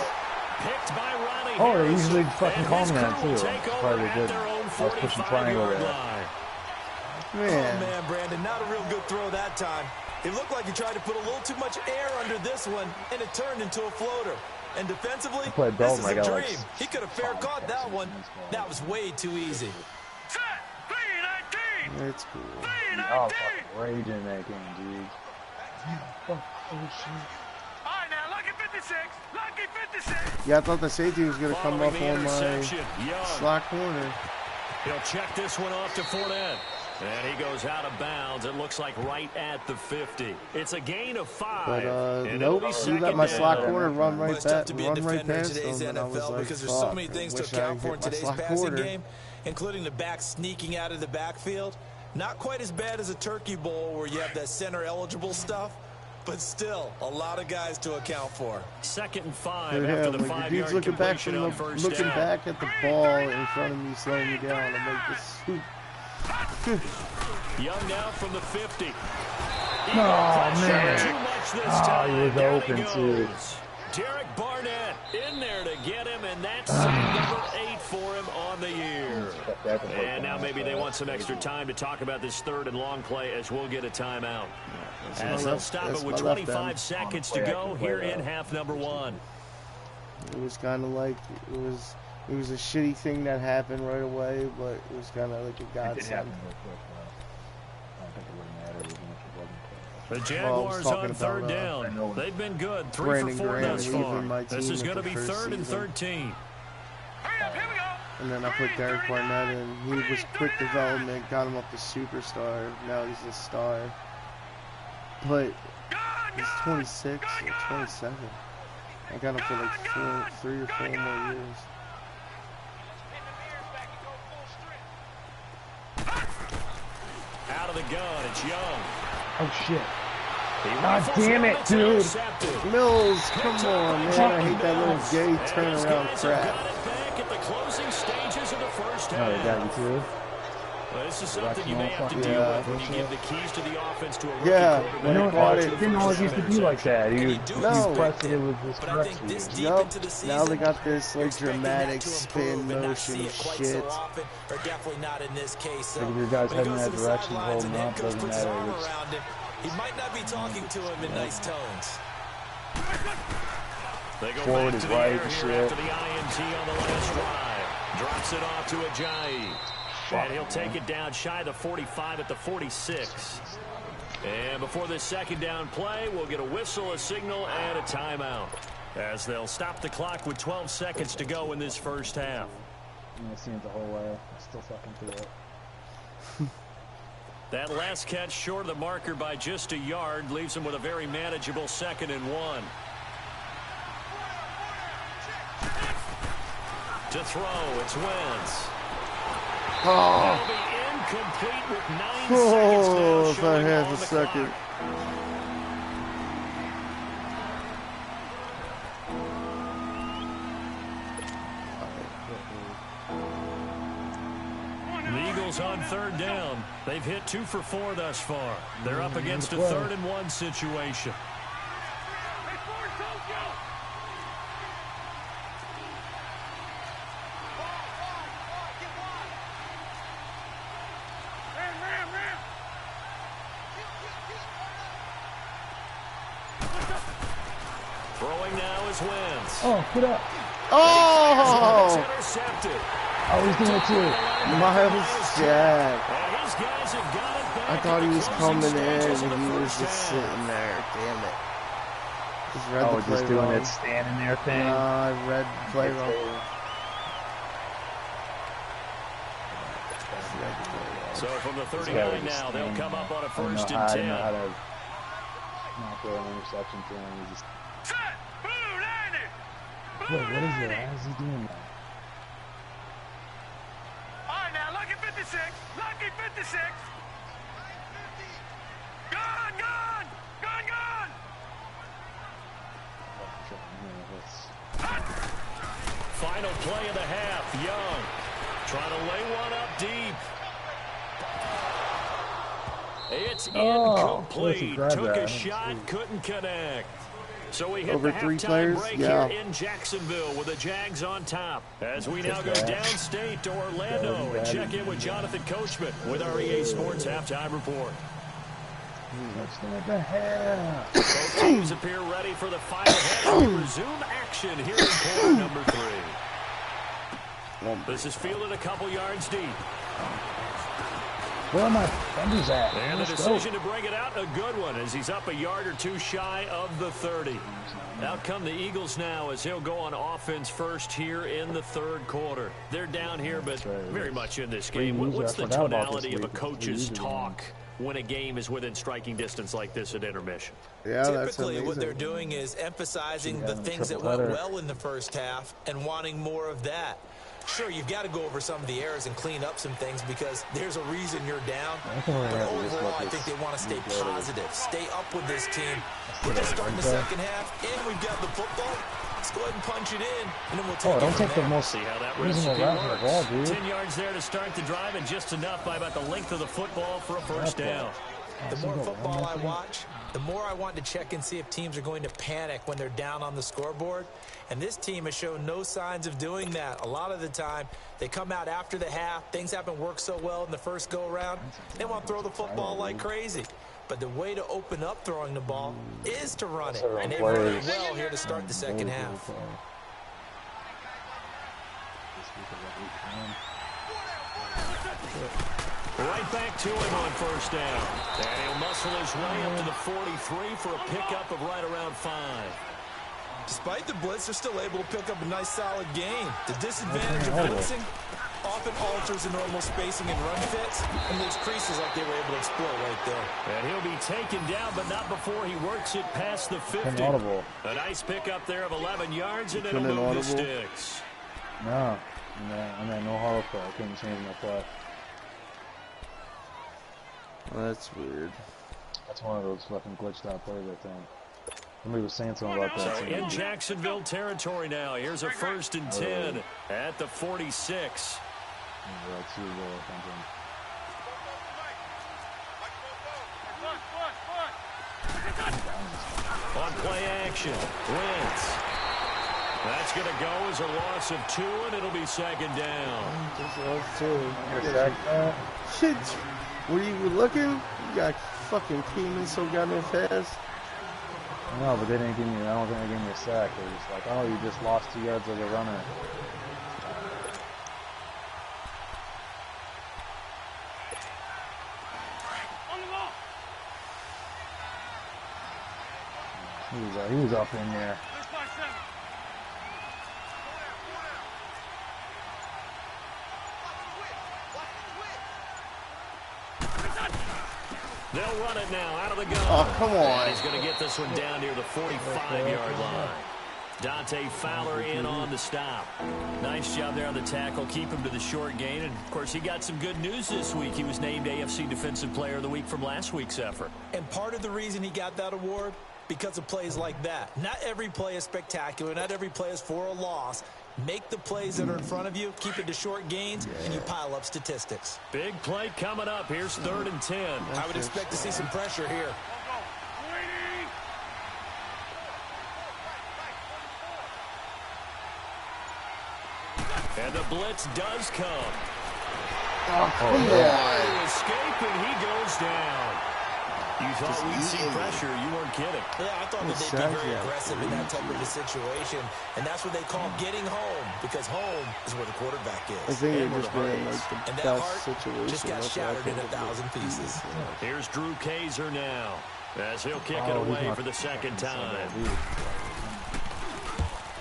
Picked by Ronnie Oh, they Harris, usually fucking and call his me that crew will too. take over Probably at did. their own I was pushing triangle 45-yard there. line. Oh, Man, man, Brandon, not a real good throw that time. It looked like he tried to put a little too much air under this one, and it turned into a floater. And defensively, played this is Belton, I a got like dream. He could have fair caught that one. That was way too easy. that's cool. Oh, fucking raging that game, dude. All right, now, lucky 56. Lucky 56. Yeah, I thought the safety was gonna come Following up the on my interception, Young. slot corner. He'll check this one off to Fournette. And he goes out of bounds. It looks like right at the 50. It's a gain of 5. But and nope, it'll be you second let my down. slot corner run Well, right it's tough back, to be a run right defender in past today's him, and I was NFL like, because there's so fuck, many things I to wish I account for in hit my today's slot passing corner. game, including the back sneaking out of the backfield. Not quite as bad as a turkey bowl where you have that center eligible stuff, but still a lot of guys to account for. Second and 5 But after yeah, the like the 5-yard dude's looking back completion from on the, first looking down. back at the ball in front of me, slowing me down. I'm like, this swoop. Young now from the 50. Oh, man. Too much this Oh, time. he was Down open, too. goes. Derek Barnett in there to get him, and that's number 8 for him on the year. And now maybe they want some extra time to talk about this third and long play as we'll get a timeout. As they'll stop it with 25 seconds to go here in half number 1. It was kind of like it was a shitty thing that happened right away, but it was kind of like a godsend. The Jaguars on third down. They've been good, 3 for 4 thus far. This is going to be third and 13. And then I put Derek Barnett in. He was quick development, got him up to superstar. Now he's a star. But he's 26 or 27. I got him for like 3 or 4 more years. Out of the gun, it's Young. Oh, shit. God damn it, dude. Mills, come on, man. I hate that little gay turnaround crap. Oh, they got you, too? Well, this is something you may have to deal with when you give the keys to the offense to a rookie Yeah, when he bought it. It didn't always used to be like that. You No. pressed it with this But I think this deep Yup, into the season, now they got this like expecting dramatic that to spin improve and not motion see it quite shit. so often, or definitely not in this case. So Like if your guy's when he heading goes in that to the direction, sidelines holding and head up, coach doesn't puts his matter. arm It's- around him, he might not be talking to him in nice tones. Forward is right and shit. After the INT on the last drive. Drops it off to Ajayi. And he'll take it down shy of the 45 at the 46. And before this second down play, we'll get a whistle, a signal, and a timeout. As they'll stop the clock with 12 seconds to go in this first half. I've seen it the whole way. I still fucking feel it. That last catch short of the marker by just a yard leaves him with a very manageable 2nd and 1. To throw, it's Wentz. That'll be incomplete with 9 seconds now if I had a second. The Eagles on 3rd down. They've hit 2 for 4 thus far. They're up against a 3rd and 1 situation. Throwing now is Wentz. Oh, get up. Oh! Intercepted. I was doing it too. Miles Jack. His guys have got it back. I thought he was coming in and he was just sitting there. Damn it. Just read the play just doing wrong. that standing there thing. I read the play wrong. So from the 39 now, they'll come up on a 1st and 10. I didn't know how to not throw an interception to him. He just... Set! Blue landing! Wait, what is it? How is he doing that? All right, now, lucky 56. Lucky 56. Gone, gone! Gone, gone! Final play of the half. Young trying to lay one up deep. It's incomplete. Took a shot, couldn't connect. So we hit over the 3 halftime players, break yeah. here in Jacksonville with the Jags on top. As we now go downstate to Orlando and check in with Jonathan Coachman with our EA Sports Halftime Report. Both teams appear ready for the final half. We resume action here in quarter number 3. This is fielded a couple yards deep. Where are my fenders at? And the decision to bring it out, a good one, as he's up a yard or 2 shy of the 30. Out come the Eagles now as he'll go on offense first here in the 3rd quarter. They're down here, but very much in this game. What's the tonality of a coach's talk when a game is within striking distance like this at intermission? Yeah, typically what they're doing is emphasizing the things that went well in the first half and wanting more of that. Sure, you've got to go over some of the errors and clean up some things because there's a reason you're down. But overall, I think they want to stay positive, stay up with this team. We're just starting the second half, and we've got the football. Let's go ahead and punch it in, and then we'll take it don't from take there. the most See how that reasonable recipe route for the ball, works. dude. 10 yards there to start the drive, and just enough by about the length of the football for a first down. The more football I watch, the more I want to check and see if teams are going to panic when they're down on the scoreboard. And this team has shown no signs of doing that. A lot of the time, they come out after the half. Things haven't worked so well in the first go-around. They want to throw the football like crazy. But the way to open up throwing the ball is to run it. And they've run it well here to start the second half. Right back to him on first down. And he'll muscle his way up to the 43 for a pickup of right around 5. Despite the blitz, they're still able to pick up a nice, solid gain. The disadvantage of blitzing often alters the normal spacing and run fits, and those creases like they were able to exploit right there. And he'll be taken down, but not before he works it past the 50. A nice pickup there of 11 yards, and it'll move the sticks. No, I'm at no hollow play. I couldn't change my play. That's weird. That's one of those fucking glitched out plays, I think. Somebody was saying something about that. So in Jacksonville territory now. Here's a 1st and 10 at the 46. On play action, Wentz. That's going to go as a loss of 2, and it'll be second down. Shit, were you looking? You got fucking came in so goddamn fast. No, but they didn't give me. I don't think they gave me a sack. They were just like, oh, you just lost 2 yards like a runner. He was up in there. They'll run it now out of the gun. Oh, come on. He's going to get this one down near the 45-yard line. Dante Fowler in on the stop. Nice job there on the tackle. Keep him to the short gain. And, of course, he got some good news this week. He was named AFC Defensive Player of the Week from last week's effort. And part of the reason he got that award, because of plays like that. Not every play is spectacular. Not every play is for a loss. Make the plays that are in front of you, keep it to short gains, and you pile up statistics. Big play coming up. Here's 3rd and 10. I would expect to see some pressure here. And the blitz does come. Oh, come on. Escape, and he goes down. You thought we'd see pressure. You weren't kidding. Yeah, I thought that they'd be very aggressive in that type of a situation, and that's what they call getting home, because home is where the quarterback is. I think they're just been in like the and that best heart situation. just got shattered in 1,000 pieces. Here's Drew Kaiser now, as he'll kick it away for the second time.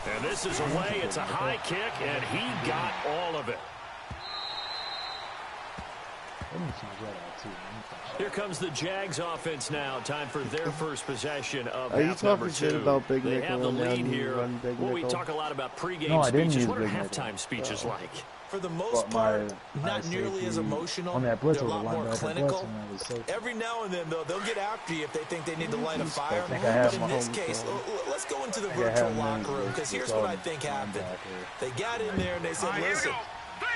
And this is away. It's a high kick, and he got all of it. Here comes the Jags offense now. Time for their first possession of half number 2. Shit about Big They Nickel have the lead here. Big Well, we Nickel. talk a lot about pregame speeches. What are halftime speeches like? For the most part, not nearly as emotional. They're a lot more clinical. Every now and then, though, they'll get after you if they think they need to light a fire. But in this case, let's go into the virtual locker room, because here's what I think happened. They got in there and they said, listen,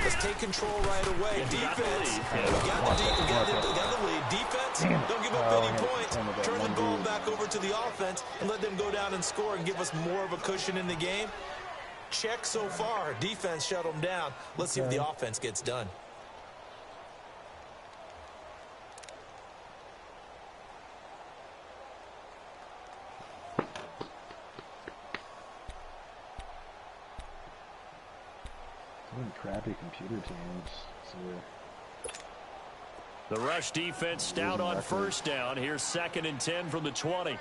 let's take control right away. Defense, we got the lead. Defense, don't give up any points. Turn the ball back over to the offense and let them go down and score and give us more of a cushion in the game. Check so far. Defense shut them down. Let's see if the offense gets done. Crappy computer teams. The rush defense stout on first down. Here's 2nd and 10 from the 20.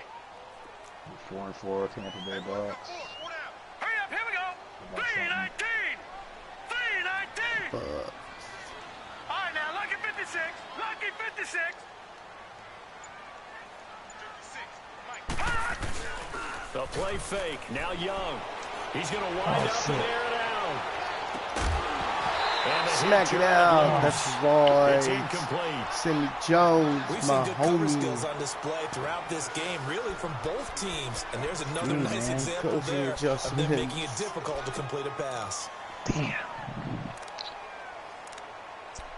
4-4 Tampa Bay Bucks. Hurry up, here we go. 3-19. 3-19. All right, now, lucky 56. Lucky 56. The play fake. Now Young. He's going to wind up and air it out. Smack it out. That's right. It's incomplete. Cindy Jones, We've my seen good cover homie. skills on display throughout this game, really from both teams. And there's another nice example coaching there of them adjustments. making it difficult to complete a pass. Damn.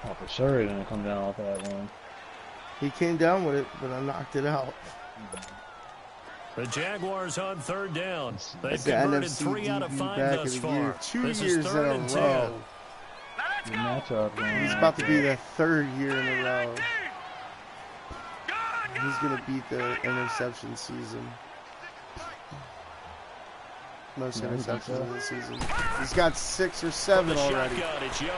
Oh, for sure he didn't come down with that one. He came down with it, but I knocked it out. The Jaguars on 3rd down. They've That's the converted NFC 3 out of 5 back thus of the far. year. 2 This years is in 3rd a and row. 10. Good matchup, man. He's about to be the 3rd year in a row. He's going to beat the interception season. Most interceptions in the season. He's got 6 or 7 already. Shotgun, it's Young.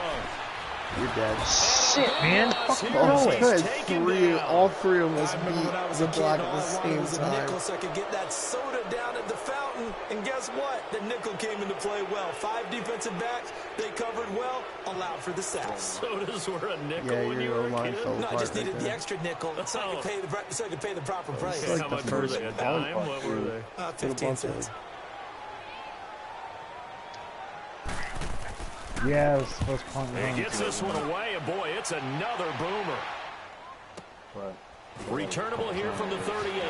You're dead. Shit, man. Fuck Oh, good. taken 3, down. all 3 of us I remember when I beat was the a kid, block all at I the wanted was same a time. nickel so I could get that soda down at the fountain. And guess what? The nickel came into play well. 5 defensive backs, they covered well, allowed for the sacks. Sodas were a nickel Yeah, when you your were a line kid. fell No, I apart just needed right the there. extra nickel so I could pay the proper price. like How the much were first they? A dime? ballpark, What were dude. they? 15 cents. Yeah, it was supposed to punt. He gets this one away, and boy, it's another boomer. But Returnable here from the 38.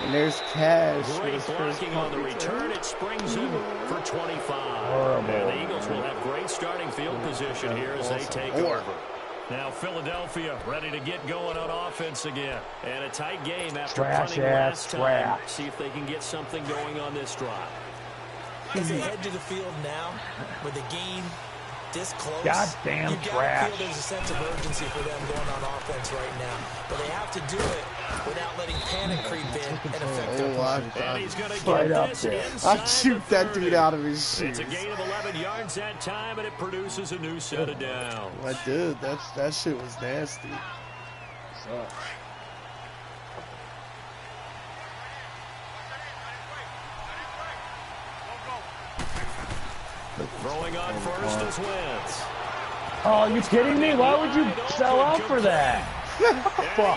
And there's Cash for Great his first blocking on punt the return. It springs him for 25. Horrible. And the Eagles will have great starting field position here as they take over. Now Philadelphia ready to get going on offense again. And a tight game after punting last time. See if they can get something going on this drive. As they head to the field now, with the game this close, Goddamn you gotta feel there's a sense of urgency for them going on offense right now. But they have to do it without letting panic creep in and affect their right up there. I shoot that dude out of his shoes. It's a gain of 11 yards that time, and it produces a new set of downs. I did. That shit was nasty. Throwing on first is Wentz. Oh, you kidding me? Why would you sell out for that? Fuck.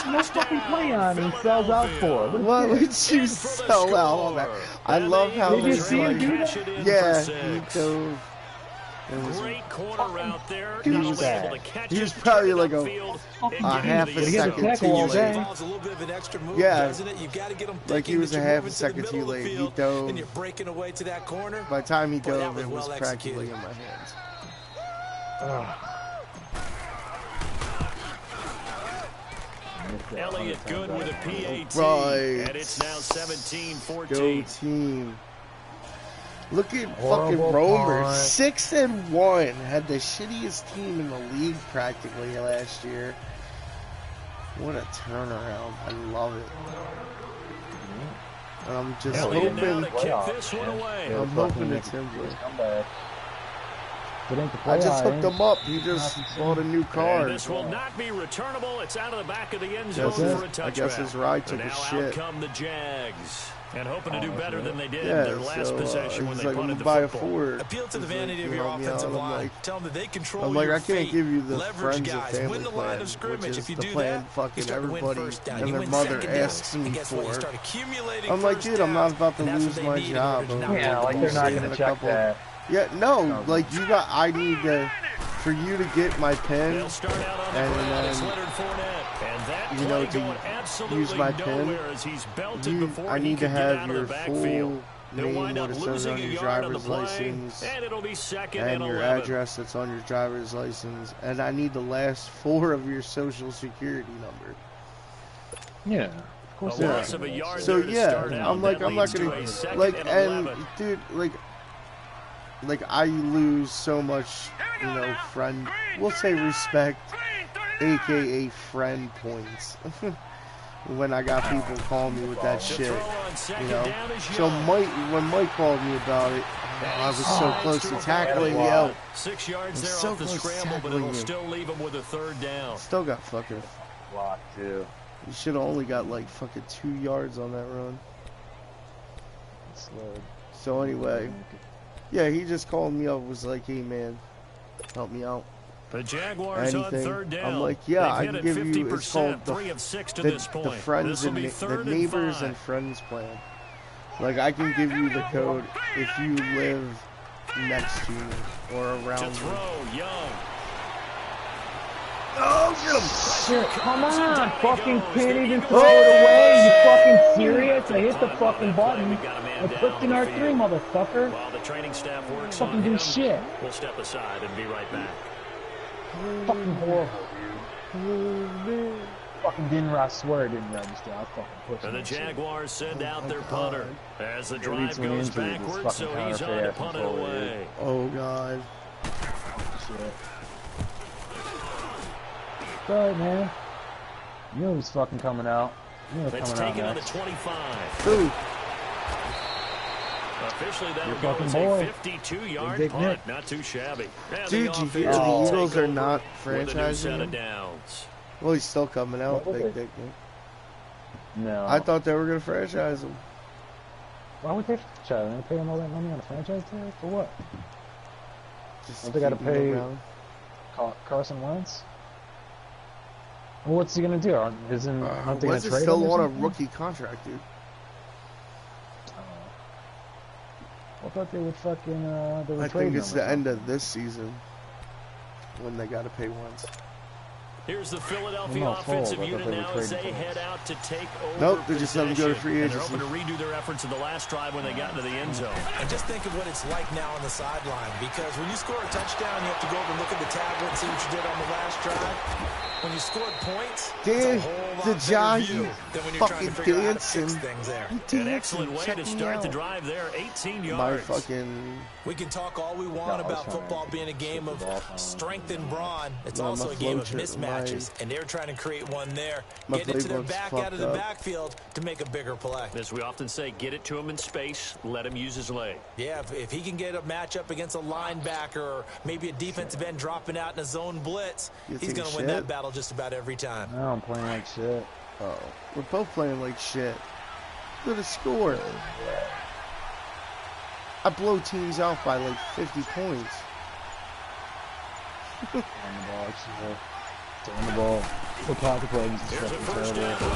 No fucking play on he sells out for. Why would you sell out on that? I love how did you see him do that? Yeah, he dove. Great corner out there. He was probably like a half a second too late. Yeah, like he was a half a second too late. He dove. By the time he dove, it was practically in my hands. Elliott good with a PAT. Right. And it's now 17-14. Go team. Look at fucking Romer. 6-1. Had the shittiest team in the league practically last year. What a turnaround. I love it. I'm just hoping. I'm hoping it's him. I just hooked him up. He just bought a new car. This will not be returnable. It's out of the back of the end zone for a touchback. I guess his ride took a shit. Out come the Jags. And hoping to do better than they did in their last possession when they punted the football. Appeal to the vanity of your offensive line. Tell them that they control your I can't give you the leverage friends and guys. family Win the line of scrimmage. If you do that, fucking everybody and you their win mother second asks down. me And guess what? You for. start accumulating I'm like, dude, I'm not about to lose my job. Yeah, like they're not going to check that. Yeah, no, like I need to, for you to get my pin, and then, to use my pin, I need to have your full name, what it says on your driver's license, and your address that's on your driver's license, and I need the last 4 of your social security number. Yeah. Of course. Yeah. So yeah, I'm not gonna, and dude, like I lose so much, friend, we'll say respect, aka friend points, when I got people calling me with that shit, So when Mike called me about it, I was so close to tackling me out. 6 yards there off the scramble, but it'll still leave him with a third down. Still got fucking blocked too. You should have only got like fucking 2 yards on that run. So anyway. Yeah, he just called me up, was like, hey man, help me out. The Jaguars on third down. I'm like, yeah, I can give you, it's called the friends and the neighbors and friends plan. Like, I can give you the code if you live next to me or around me. Young. Oh, get him! Shit, come on, fucking can't even throw it away. You fucking serious? I hit the fucking button. I clicked in R3, motherfucker. While the training staff works fucking do shit. We'll step aside and be right back. Fucking horrible, dude. Fucking didn't, I swear it didn't register. I fucking pushed it. And the Jaguars send out their punter as the drive goes backwards, so he's on to punt it away. Oh, God. Shit. Good, man. You knew he was fucking coming out. It's taken on the 25. Ooh. Officially, that would go as a 52-yard punt. Not too shabby. Dude, you hear the Eagles are not franchising him? Downs. Well, he's still coming out, Big Dick. No. I thought they were going to franchise him. Why would they franchise him? They pay him all that money on a franchise tag? For what? Just they got to pay Carson Wentz? Well, what's he going to do? Aren't they going to trade him? Still on a rookie contract, dude. I thought they would fucking, I think it's the end of this season when they got to pay once. Here's the Philadelphia offensive unit now as they head out to take over. Nope, they just let them go to free agency. They're hoping to redo their efforts in the last drive when they got into the end zone. And just think of what it's like now on the sideline, because when you score a touchdown, you have to go over and look at the tablet and see what you did on the last drive. When you scored points, Dan, the Giants, you fucking dancing. An excellent way to start the drive there, 18 yards. We can talk all we want about football being a game of strength and brawn. It's also a game of mismatch. mismatches, and they're trying to create one there. Get it to their back out of the backfield to make a bigger play. As we often say, get it to him in space, let him use his leg. Yeah, if he can get a matchup against a linebacker or maybe a defensive end dropping out in a zone blitz, he's going to win that battle just about every time. No, I'm playing like shit. Oh, we're both playing like shit. Look at the score. I blow teams out by like 50 points. On the ball, actually. On the ball. The pocket play is fucking terrible.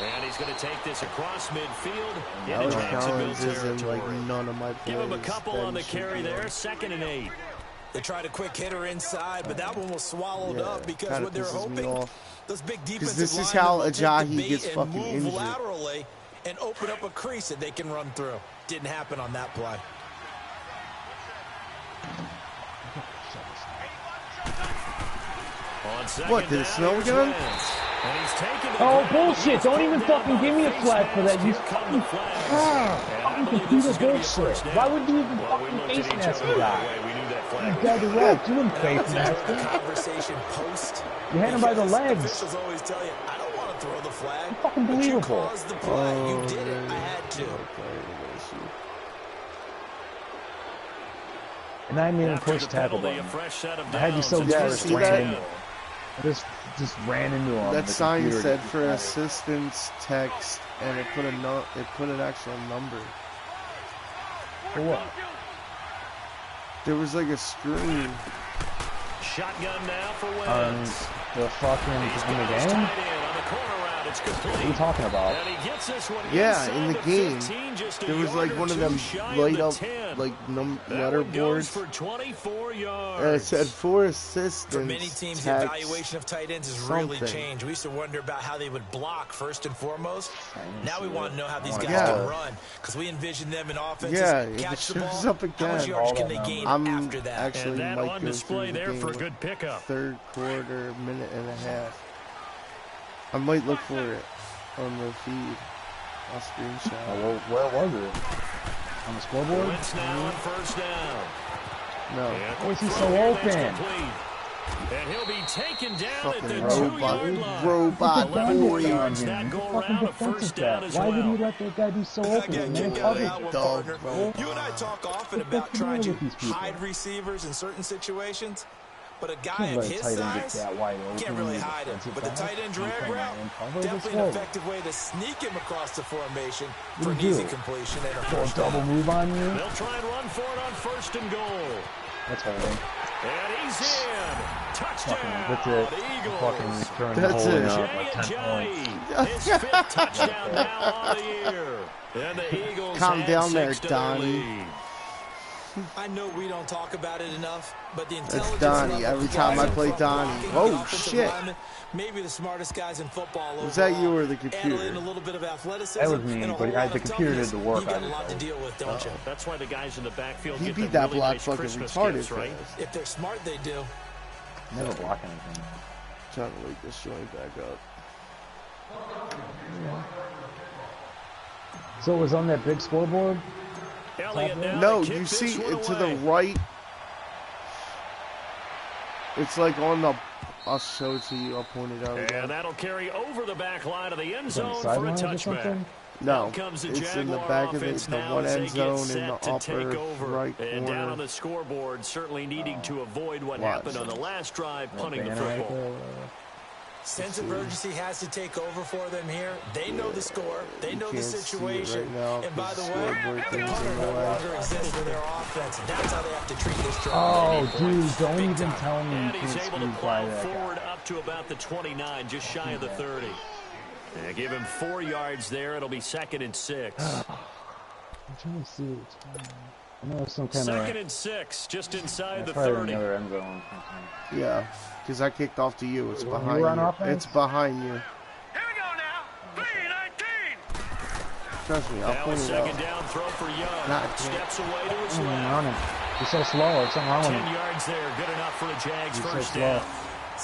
And he's going to take this across midfield into Jacksonville territory. Like none of my plays. Give him a couple on the carry there. 2nd and 8. They tried a quick hitter inside, but that one was swallowed up because what they're hoping, those big defensive this is how Ajayi gets fucking injured. Laterally and open up a crease that they can run through. Didn't happen on that play. What, did it snow again? Oh, bullshit. Don't even fucking give me a flag for that. You fucking computer bullshit. Why would you even fucking face mask the guy? You got it right. Do him face mask. You had him by the legs. Officials always tell you, I don't want to throw the flag. Fucking believable. You caused the play. You did it. I had to. And I didn't even push tackle button. I had you so just ran. Just ran into him. That sign said for assistance text, and it put an actual number. For what? There was like a screen. Shotgun now for Wentz. The fucking in the game? What are you talking about? Yeah, in the game, there was like one of them light up like letter boards. It said for assistance. For many teams, the evaluation of tight ends has really changed. We used to wonder about how they would block first and foremost. Now we want to know how these guys can run, because we envision them in offenses catch the ball. How much yards can they gain after that? Actually, and that might on go display there for a good pickup. Third quarter, minute and a half. I might look for it on the feed. I'll screenshot. Oh, where was it? On the scoreboard? Wentz now on first down. No. Why is he so open? And he'll be taken down at the robot, 2-yard line. Robot boy on him. Why would you let that guy be so open? You and I talk often about trying to hide receivers in certain situations. But a guy of his size can't really hide him. But the tight end drag route, definitely an effective way to sneak him across the formation for an easy completion and a first double move on you. They'll try and run for it on 1st and goal. That's holding. And he's in. Touchdown. That's it. Eagles. Fucking return the holding up like 10 points. His 5th touchdown now on the year. And the Eagles calm down there, Donnie. I know we don't talk about it enough, but the intelligence It's Donnie. Every time I play Donnie. Oh, shit. Maybe the smartest guys in football. Was that you or the computer? A little bit of athleticism. That was me, but the computer did the work. You got a lot to deal with, don't you? That's why the guys in the backfield he get beat that really block nice fucking Christmas retarded gifts, right? If they're smart, they do. Never block anything. Trying to wake this joint back up. So it was on that big scoreboard? No, you see it to the right. It's like on the. I'll show it to you. I'll point it out again. And that'll carry over the back line of the end zone for a touchback. No, it's in the back of the one end zone in the upper right corner. And down on the scoreboard, certainly needing to avoid what happened on the last drive, punting the football. Sense of urgency has to take over for them here. They know the score. They know the situation. And by the way, the punter no longer exists for their offense. That's how they have to treat this drive. Oh, dude, don't even tell me. And he's able to plow forward up to about the 29, just shy of the 30. Yeah, give him 4 yards there. It'll be 2nd and 6. I'm trying to see. I know some kind 2nd and 6, just inside the 30. 30. End zone. Yeah, because I kicked off to you. It's behind you. It's behind you. Here we go now. 3-19. Trust me, I'll point it out. 2nd down throw for Young. Steps away to his left. He's so slow. There's something wrong with him. 10 yards there. Good enough for a Jags first down.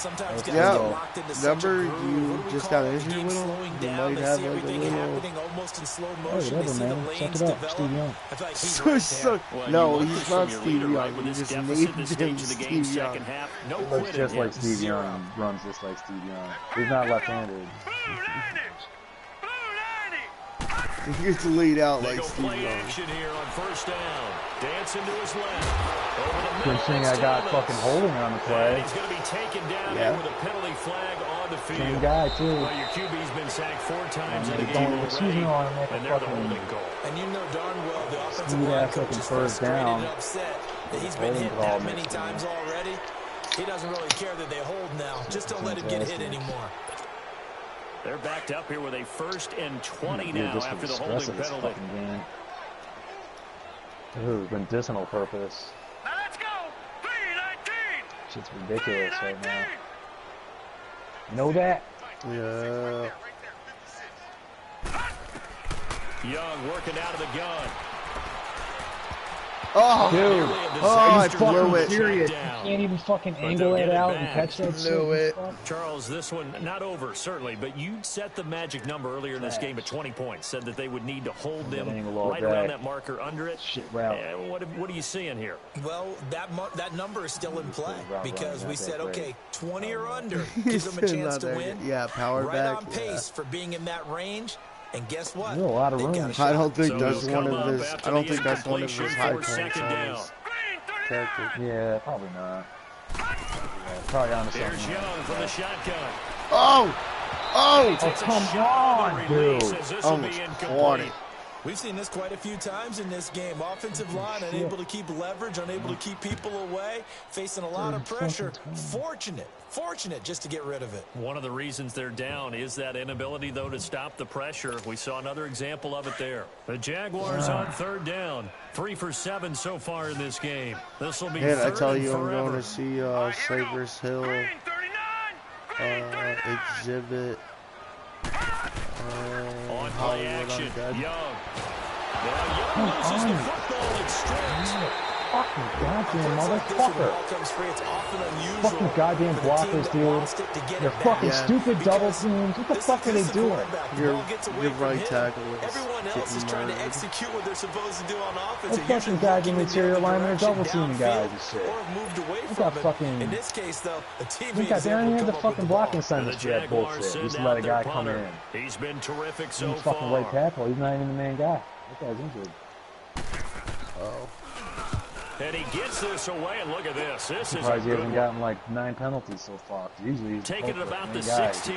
Sometimes guys yeah. get locked into such a Remember, groove. you just got injured with him? You might have like a little... happening almost in slow motion. Whatever, man. Check it out. Steve Young. I feel like he's right there. No, he's not Steve Young. You just named him Steve Young. No He looks just like Steve Young. Runs just like Steve Young. He's not left-handed. He gets laid out They like go Steve play Young. action here on first down. Dancing to his left. Over the Good middle. thing I got fucking holding on the And play. he's going to be taken down here with a penalty flag on the field. Same guy, too. Well, your QB's been sacked 4 times in the He's game going to the season already, on and they're the holding goal. And you know darn well the offensive Sweet line ass coach looking is first frustrated down. and upset that he's been hit that many times already. He doesn't really care that they hold now. Just don't let him get hit anymore. They're backed up here with a 1st and 20 now after the holding penalty. Ooh, medicinal purpose. Now let's go. 3-19. Shit's ridiculous right now. You know that? Yeah. Young working out of the gun. Oh, Dude. Oh, I blew fucking it. serious. You can't even fucking angle it out and catch that Blew shit. it. Charles, this one not over, certainly, but you set the magic number earlier in this game at 20 points. Said that they would need to hold them right around that marker under it. Shit, route. What are you seeing here? Well, that number is still in play because we said, okay, 20 or under gives them a chance to win. Yeah, power right back. on pace for being in that range. And guess what? There's a lot of room. I don't think So that's he'll one come of his. up I don't after think the that's one of his incompletion high for points second on down. his character. Yeah, probably not. Probably on the Here's Young from the shotgun. Oh! Oh! Takes a come shot on, with the release dude. as this will be Almost incomplete. caught it. We've seen this quite a few times in this game. Offensive line unable to keep leverage, unable to keep people away, facing a lot of pressure. Fortunate just to get rid of it. One of the reasons they're down is that inability, though, to stop the pressure. We saw another example of it there. The Jaguars on 3rd down. 3 for 7 so far in this game. This will be Hey, I 3rd tell and you, I'm forever. going to see Cypress Hill exhibit On play Hollywood action, Undead. Young. Now Young loses the football and strips. Fucking goddamn motherfucker. Fucking Fucking goddamn blockers, dude. They're fucking Yeah. stupid double teams. What the fuck are they doing? Your right tackle is Everyone else is getting trying to murdered. execute what they're supposed to do on offense. Those fucking goddamn interior linemen are double teaming guys and shit. Or moved away Look from at it. fucking- In this case, though, a teammate Look at is they able don't to even have come the up with fucking the ball. blocking And center the for that Jaguars bullshit. send Just out let a their guy come punter. in. He's been terrific so He's fucking far. right tackle. He's not even the main guy. That guy's injured. Oh. And he gets this away, and look at this. This is a Surprised he good hasn't one. gotten like 9 penalties so far. Usually he's Taking it culprit, about main the guy. 16.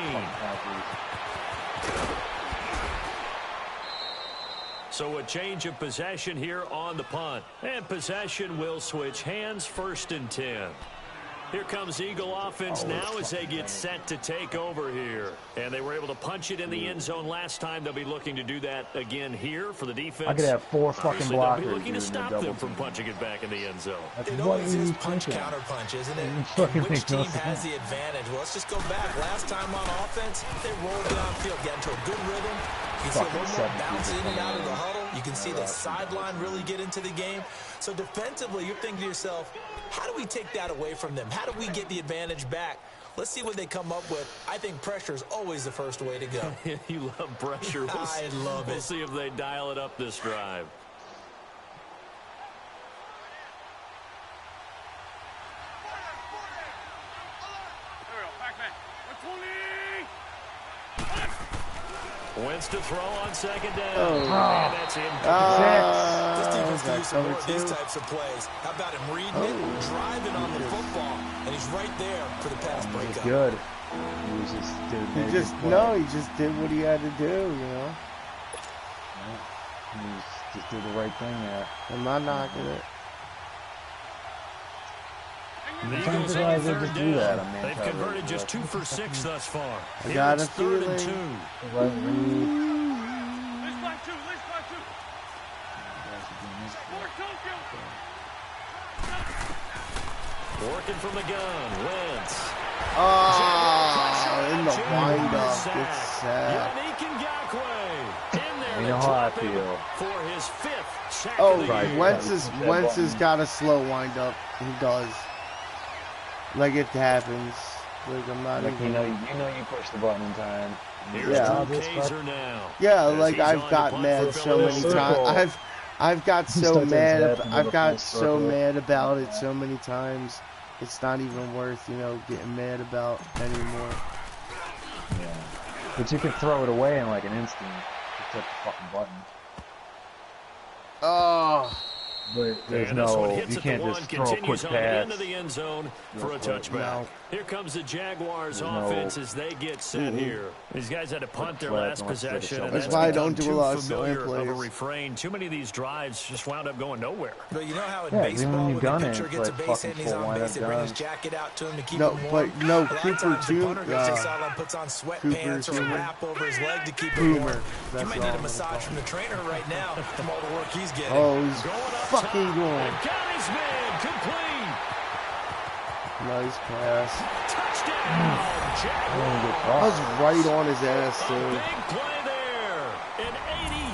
So a change of possession here on the punt. And possession will switch hands, 1st and 10. Here comes Eagle offense now as they get set to take over here. And they were able to punch it in the end zone last time. They'll be looking to do that again here for the defense. I could have 4 fucking Obviously, they'll be blockers. looking to dude, stop double them from team. punching it back in the end zone. That's It what always is you punch thinking. counter punch, isn't It it? fucking And which makes no team has sense. the advantage? Well, let's just go back. Last time on offense, they rolled downfield, got into a good rhythm. You see a Fucking little more 7 bounce people in and out of the coming in. huddle. You can see the sideline really get into the game. So defensively, you're thinking to yourself, how do we take that away from them? How do we get the advantage back? Let's see what they come up with. I think pressure is always the first way to go. You love pressure. I love it. We'll see if they dial it up this drive. Wentz to throw on 2nd down. Oh. And that's incomplete. This defense is can that use some more cover of these two? types of plays. How about him reading it, driving on the football, and he's right there for the pass He's breakup. good. He was just did He amazing just play. he just did what he had to do, you know. He just did the right thing there. I'm not knocking it. The Sometimes Eagles the on guys that 3rd just do that down. on man They've coverage, converted just but- 2 for 6 thus far. I Here got it's a 3rd and feeling. 2. Let Reed- Working from the gun. Wentz. Oh, in the windup. It's sad. Yannick Ngakoue in there You to know how I drop him feel. for his 5th sack Oh, of the Right. year. Wentz has got a slow wind up. He does. Like it happens. Like I'm not like, even. You know you push the button in time. Yeah, like I've got mad so many times. I've got so mad. I've got so mad about it so many times. It's not even worth, getting mad about anymore. Yeah. But you can throw it away in like an instant. Just hit the fucking button. Oh. But there's you can't just throw a quick pass into the end zone for a touchback. No. Here comes the Jaguars offense as they get set here. These guys had to punt their last possession, and that's why I don't do a lot of slant plays. Of a refrain. Too many of these drives just wound up going nowhere. But you know how in baseball, when the pitcher gets a base hit and he's on base, they bring his jacket out to him to keep him warm. But no, Cooper too. Puts on sweatpants or a wrap over his leg to keep him warm. You might need a massage from the trainer right now from all the work he's getting. Oh, he's fucking going. Got his man complete. Nice pass. Touchdown. I was right on his ass, too. Big play there. An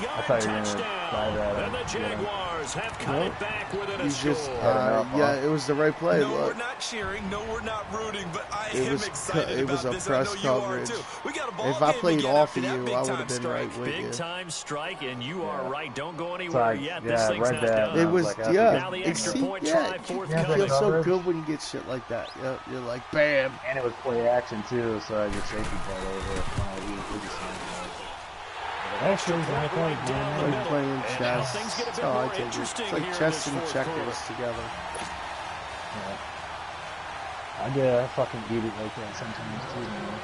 80-yard touchdown. And the Jaguars have cut it back with an just, yeah, it was the right play. No, look. we're not cheering. No, we're not rooting. But I am excited it was about a this. press coverage. If I played off of you, I would have been right with you. Big time strike, and you are right. Don't go anywhere yet. This thing's right not there. done. It was, Now the extra point try, you forthcoming. feel so good when you get shit like that. Yep, you're like, bam. And it was play action too, so I just safety ball over. Actually, I like playing chess. That's how I take it. It's like chess and checkers together. Yeah. I fucking beat it like that sometimes too, man.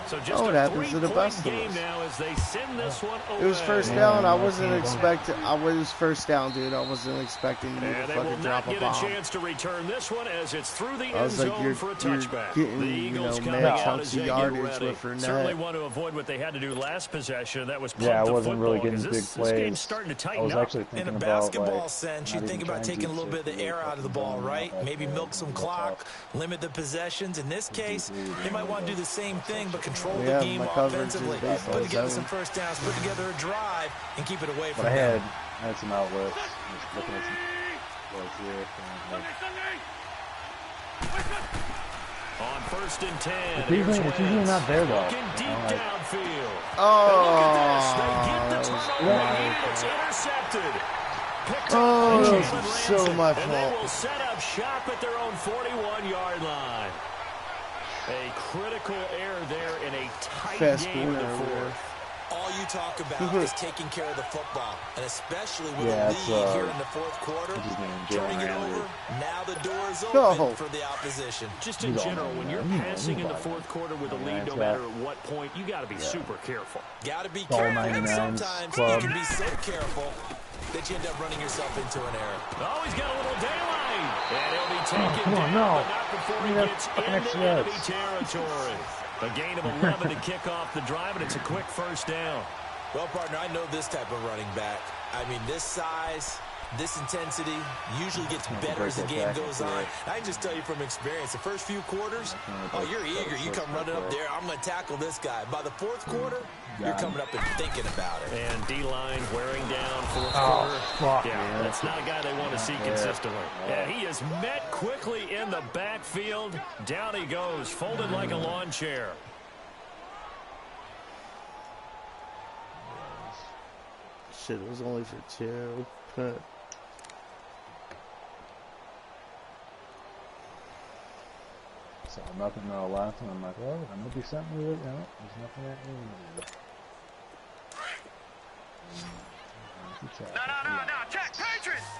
So just it happens to the best of us. Now as they send this one away. It was first down. I wasn't expecting. I was first down, dude. I wasn't expecting you to fucking drop a bomb. They will not get a chance to return this one as it's through the I was end like, zone for a touchback. You're getting, mad chunks of yardage with her net. Certainly want to avoid what they had to do last possession. That was I wasn't really getting big plays. This game's starting to tighten I was actually thinking in a basketball sense, you think about taking a little bit of the air out of the ball, right? Maybe milk some clock, limit the possessions. In this case, they might want to do the same thing, but control the game offensively. Put together some first downs, put together a drive, and keep it away from them. I had some outlets. Just looking at some plays here. On 1st and 10. It's usually not there, though. Looking deep downfield. Oh, look at this. They get the turnover. It's intercepted. So my fault. And they will set up shop at their own 41-yard line. A critical error there in a tight game in the fourth. All you talk about is taking care of the football, and especially with a lead here in the fourth quarter, turning it over. Now the door is open for the opposition. Just in general, when you're passing in the fourth quarter with a lead, no matter at what point, you got to be super careful. Got to be careful, and sometimes you can be so careful that you end up running yourself into an error. Oh, he's got a little daylight. And he'll be taken down, but not before he gets into enemy territory. A gain of 11 to kick off the drive, and it's a quick first down. Well, partner, I know this type of running back. I mean, this size, this intensity usually gets better as the game goes on. I can just tell you from experience, the first few quarters, oh, you're eager. You come running up there, I'm going to tackle this guy. By the fourth quarter, you're coming up and thinking about it. And D-line wearing down fourth quarter. Man. That's not a guy they want to see consistently. Yeah, he is met quickly in the backfield. Down he goes, folded like a lawn chair. Shit, it was only for 2. So nothing left, and I'm like, well, I'm gonna do something with it. No, there's nothing that we need to do. No. Check.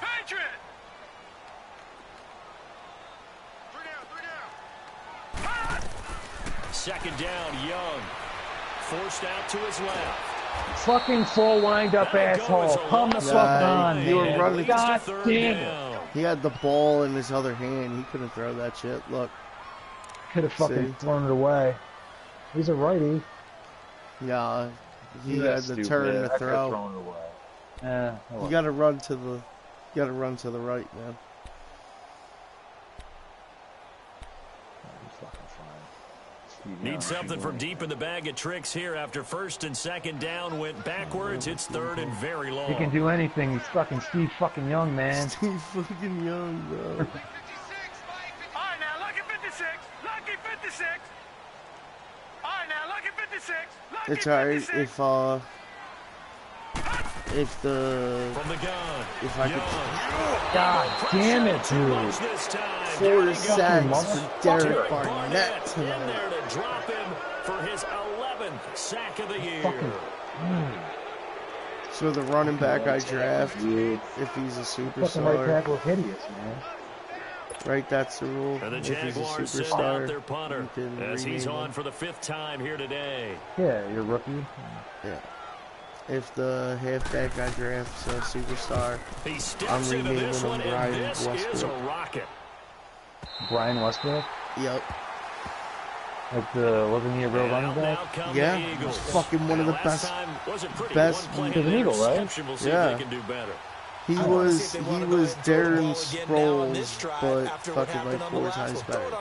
Patriot. Three down. Second down, Young. Forced out to his left. Fucking full wind-up asshole. Come the fuck on, you were man. running. God damn it. He had the ball in his other hand. He couldn't throw that shit. Look. Could have fucking thrown it away. He's a righty. Yeah, he had the turn to throw. Thrown it away. You gotta run to the right, man. Need something from deep in the bag of tricks here after first and second down went backwards. It's third and very long. He can do anything. He's fucking Steve fucking Young, man. Steve fucking Young, bro. 56, all right, now, lucky 56, lucky 56. 56. All right, now, lucky 56. Lucky It's alright 56. if I could. God damn it, dude. 4 sacks for Derek Barnett tonight. There to drop him for his 11th sack of the year. So the running back I draft, if he's a superstar. Right tackle is hideous, man. Right, that's the rule. And the if he's a Jaguars send out superstar, their punter as he's on for the 5th time here today. Yeah, you're rookie. Yeah. If the halfback I draft's a superstar, I'm renaming him Brian Westbrook. Brian Westbrook? Yep. Like the wasn't he a real running back? Yeah, he's fucking one of the best. He's an Eagle, right? Yeah. He was Darren Sproles, but fucking like 4 times better.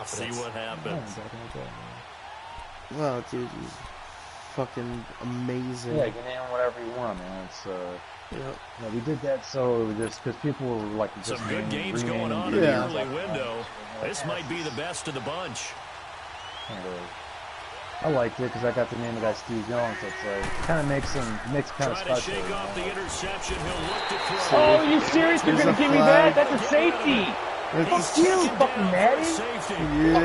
See what happens. Well, dude, he's fucking amazing. Yeah, you can name whatever you want, man. It's yeah, we did that so just because people were like just some good games going on in the early window. This might be the best of the bunch. I liked it because I got the name of that Steve Jones. So it's like it kind of makes him kind of special. Shake off the interception. He'll look to throw. Oh, are you serious? You're gonna give me that? That's a safety. Fuck you, fucking Madden. Yeah.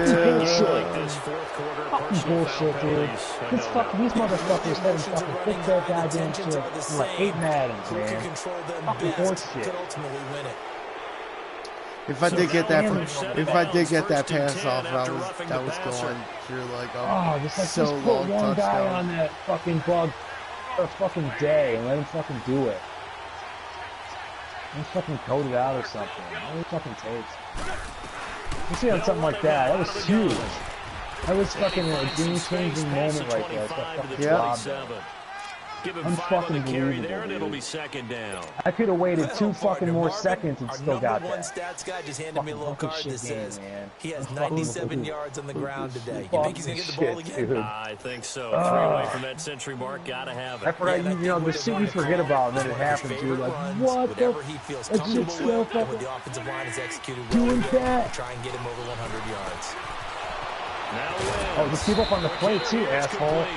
Fucking bullshit, dude. These motherfuckers let him fucking fix that goddamn shit in like 8 Maddens, man. Fucking horseshit. If I did get that pass off, that was going through like just so put long one guy touchdown. on that fucking bug for a fucking day and let him fucking do it. Let's fucking code it out or something. What it fucking takes. You see on something like that, that was huge. That was fucking a game-changing moment right there. Yeah. Give him 5 on the carry there, and it'll be 2nd down. I could have waited 2 fucking more seconds and still got that. Our #1 stats guy just handed me a little card that says he has 97 yards on the ground today. You think he's going to get the ball again? I think so. 3 away from that century mark. Gotta have it. I forgot, the shit you forget about and then it happens, dude. Like, what the? It's just so fucking doing that. Try and get him over 100 yards. Oh, just keep up on the play too, asshole. And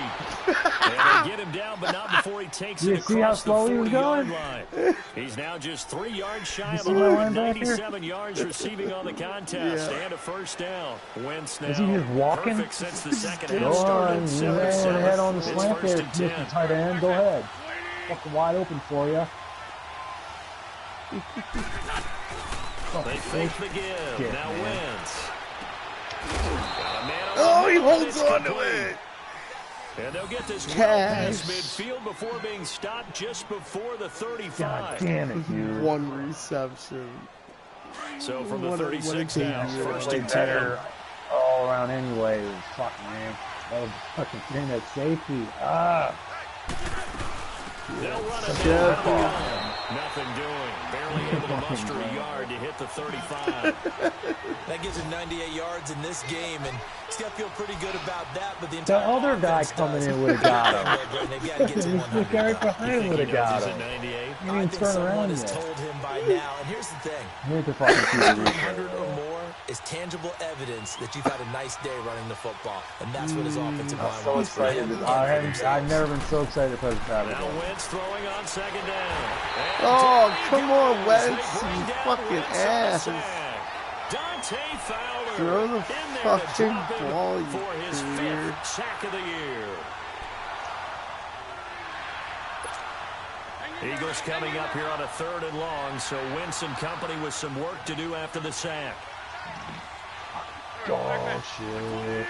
they get him down, but not before he takes it across the 40-yard line. He's now just 3 yards shy of 197 yards receiving on the contest and a 1st down. Wentz now. Is he just walking? Perfect since the second half Go started. on, you head on the slant there, Mr. Tight End. Go ahead. Fucking wide open for you. They fake the give. Now Wentz. Oh, he holds on to it. And they'll get this pass midfield before being stopped just before the 35. God damn it, dude. 1 reception. So from the 36 now, 1st and 10. All around anyway. Fuck, man. That was fucking thing, that safety. They'll run it down. Nothing doing. Barely able to muster a yard to hit the 35. That gives him 98 yards in this game, and he's got to feel pretty good about that. But the entire other guy coming in would have got him. The guy behind would have got him. He didn't turn around yet. Told him by now, and here's the thing: 100 or more is tangible evidence that you've had a nice day running the football, and that's what his offensive line wants for him. I've never been so excited for this battle. Now Wentz throwing on 2nd down. Oh, come on, Wentz, you fucking ass. Throw the fucking ball, you for his 5th sack of the year. Eagles coming up here on a 3rd and long, so Wentz and company with some work to do after the sack. Oh, shit.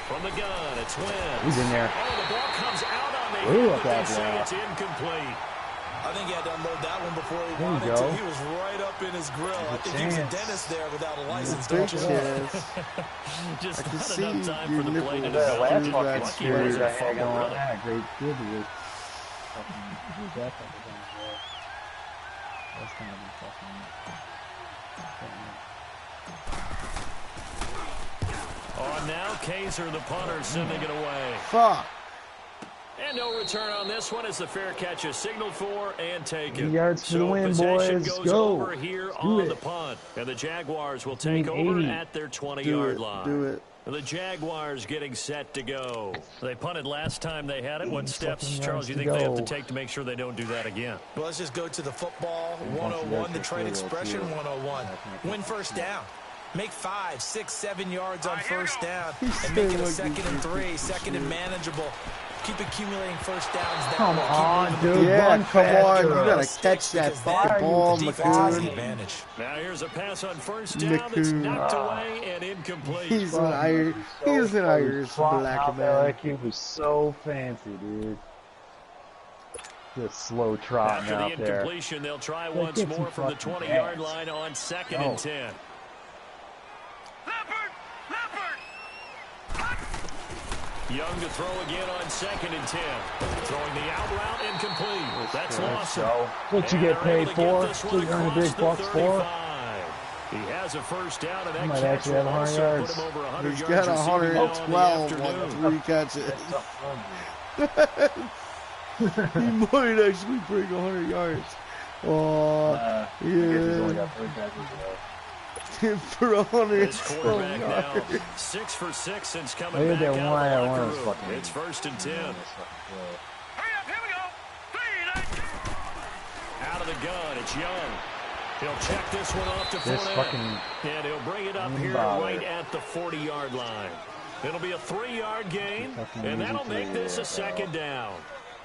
From the gun, it's Wentz. He's in there. Oh, the ball comes out on the Ooh, hit, but they say it's incomplete. I think he had to unload that one before he wanted to. He was right up in his grill. I think he was a dentist there without a license. Big chance. Just I can not see enough time your for the play to nipples develop. Last through that fucking skirt. series I had going on. Yeah, great kid. That's gonna be fucking. Oh, now Kaiser, the punter, sending it away. Fuck. And no return on this one as the fair catch is signaled for and taken. Yards for the win, possession boys. goes Go. over here on the punt. And the Jaguars will take over at their 20-yard line. Do it. The Jaguars getting set to go. They punted last time they had it. What steps, Charles, you think they have to take to make sure they don't do that again? Well, let's just go to the football 101, the trade expression 101. Win first down. Make 5, 6, 7 yards on first down and make it a 2nd and 3, 2nd and manageable. Keep accumulating first downs. Come on, dude. Yeah, come on. You got to catch that ball, McCoon. Now here's a pass on first down that's knocked away and incomplete. He's an Irish black man. He was so fancy, dude. Just slow trotting out there. After the incompletion, they'll try once more from the 20-yard line on 2nd and 10. Young to throw again on 2nd and 10. Throwing the out route incomplete. That's Lawson. What you get paid for? So you earn the big bucks for? He has a first down, and that might actually have 100 yards. He's got 112 on 3 catches. He might actually bring 100 yards. Oh, yeah. He's only got 3 catches, though. For 112 yards. 6 for 6 since coming back out of the locker room. It's 1st and 10. Hurry up, here we go. 3-19. Out of the gun, it's Young. He'll check this one off to Fournette. And he'll bring it up here right at the 40-yard line. It'll be a 3-yard gain, and that'll make this a 2nd down.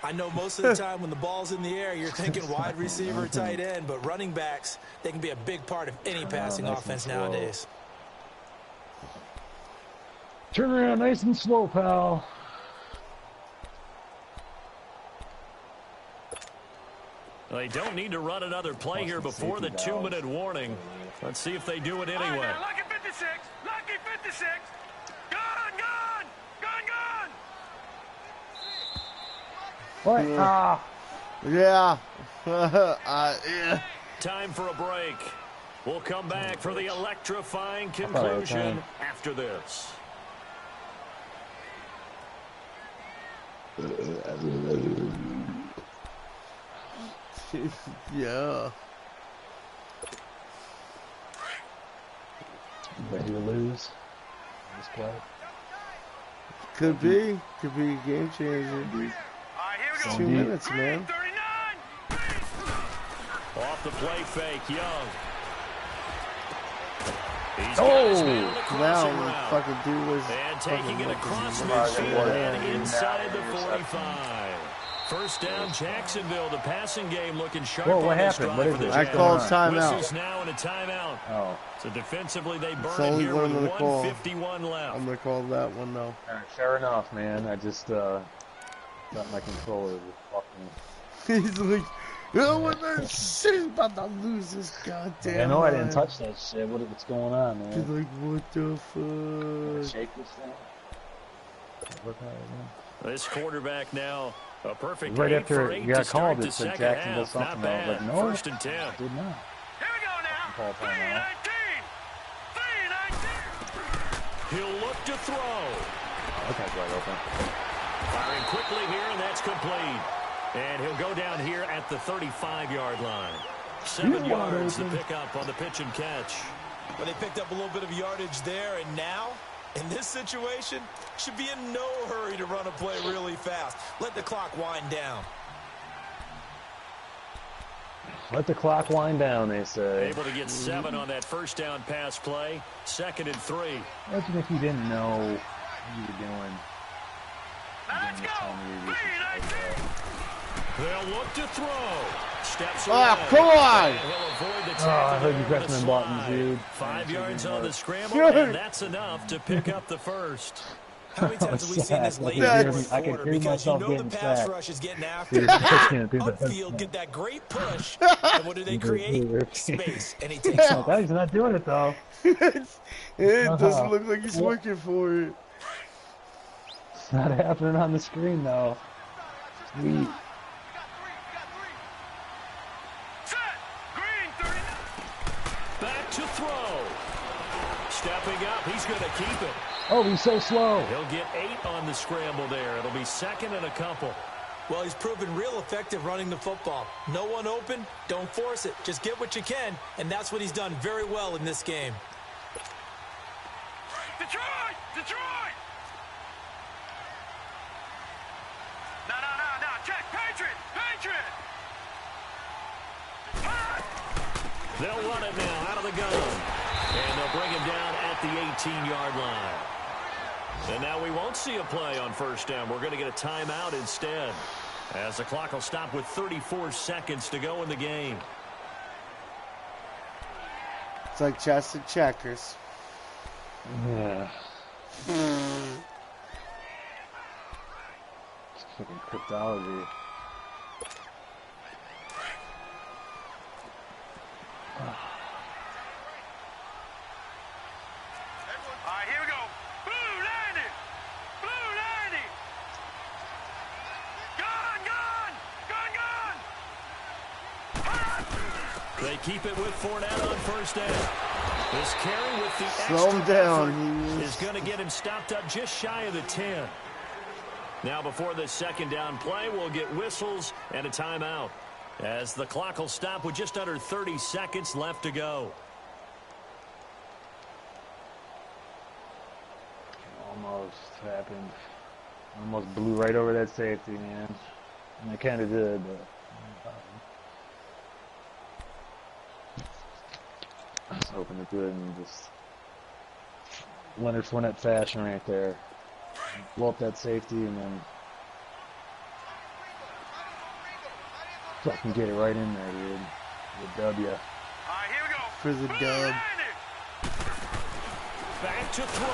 I know most of the time when the ball's in the air, you're thinking wide receiver, tight end, but running backs, they can be a big part of any passing offense nowadays. Turn around nice and slow, pal. They don't need to run another play here before the 2-minute warning. Let's see if they do it anyway. Lucky 56. Lucky 56. Gone, gone. Gone, gone. What? Yeah. Yeah. Time for a break. We'll come back for the electrifying conclusion after this. Yeah. Ready to lose? This play? Could be a game changer. Here we go. 2 minutes, man. 39. Off the play fake, Young. Now fucking dude was and taking it across midfield and inside the 45. First down, Jacksonville. The passing game looking sharp. Whoa, what happened? What is it? I called timeout. Whistles now and a timeout. Oh. So defensively, they burn only it here one with to call. 1:51 left. I'm gonna call that one though. Alright, fair enough, man. I just got my controller was fucking. He's like, oh, what the shit about to lose this goddamn. I know I didn't touch that shit. What's going on, man? He's like, what the fuck? Shake this thing. This quarterback now a perfect right 8 after for 8 you got to start called, the it said second Jacksonville half. something. Not I was like, bad. no. 1st and 10. I did not. Here we go now. 3-19. 3-19. He'll look to throw. That guy's wide open. Firing quickly here, and that's complete. And he'll go down here at the 35-yard line. 7 yards to pick up on the pitch and catch. Well, they picked up a little bit of yardage there, and now, in this situation, should be in no hurry to run a play really fast. Let the clock wind down. Let the clock wind down, they say. Able to get 7 on that first down pass play. 2nd and 3. Imagine if you didn't know what you were doing. Let's go. 3-19. They'll look to throw. Steps away. Oh, come on! He'll avoid the I heard you tackle pressing with the a buttons, slide. dude. 5 yards on the scramble, and that's enough to pick up the first. How many times have we seen this late in I the can quarter? hear Because you myself know the getting pass sacked. rush is getting after Dude, you. Upfield, get that great push. And what do they create? Space. And he takes off. He's not doing it, though. It doesn't look like he's working for it. It's not happening on the screen, though. Sweet. Back to throw. Stepping up, he's going to keep it. Oh, he's so slow. He'll get 8 on the scramble there. It'll be second and a couple. Well, he's proven real effective running the football. No one open, don't force it. Just get what you can, and that's what he's done very well in this game. Detroit! Detroit! No, check. Patriot! Patriot! They'll run it now out of the gun. And they'll bring him down at the 18-yard line. And now we won't see a play on first down. We're going to get a timeout instead, as the clock will stop with 34 seconds to go in the game. It's like chess and checkers. Yeah. It's fucking cryptology. Alright, here we go. Blue 90! Blue 90! Gun! They keep it with Fournette on first down. This carry with the Slow him down. is going to get him stopped up just shy of the 10. Now before this second down play, we'll get whistles and a timeout, as the clock will stop with just under 30 seconds left to go. Almost happened. Almost blew right over that safety, man. And I kind of did, but I was hoping to do it in just Leonard Fournette fashion right there. Blow up that safety and then fucking get it right in there, dude. The W. Alright, here we go. For the dub. Back to throw.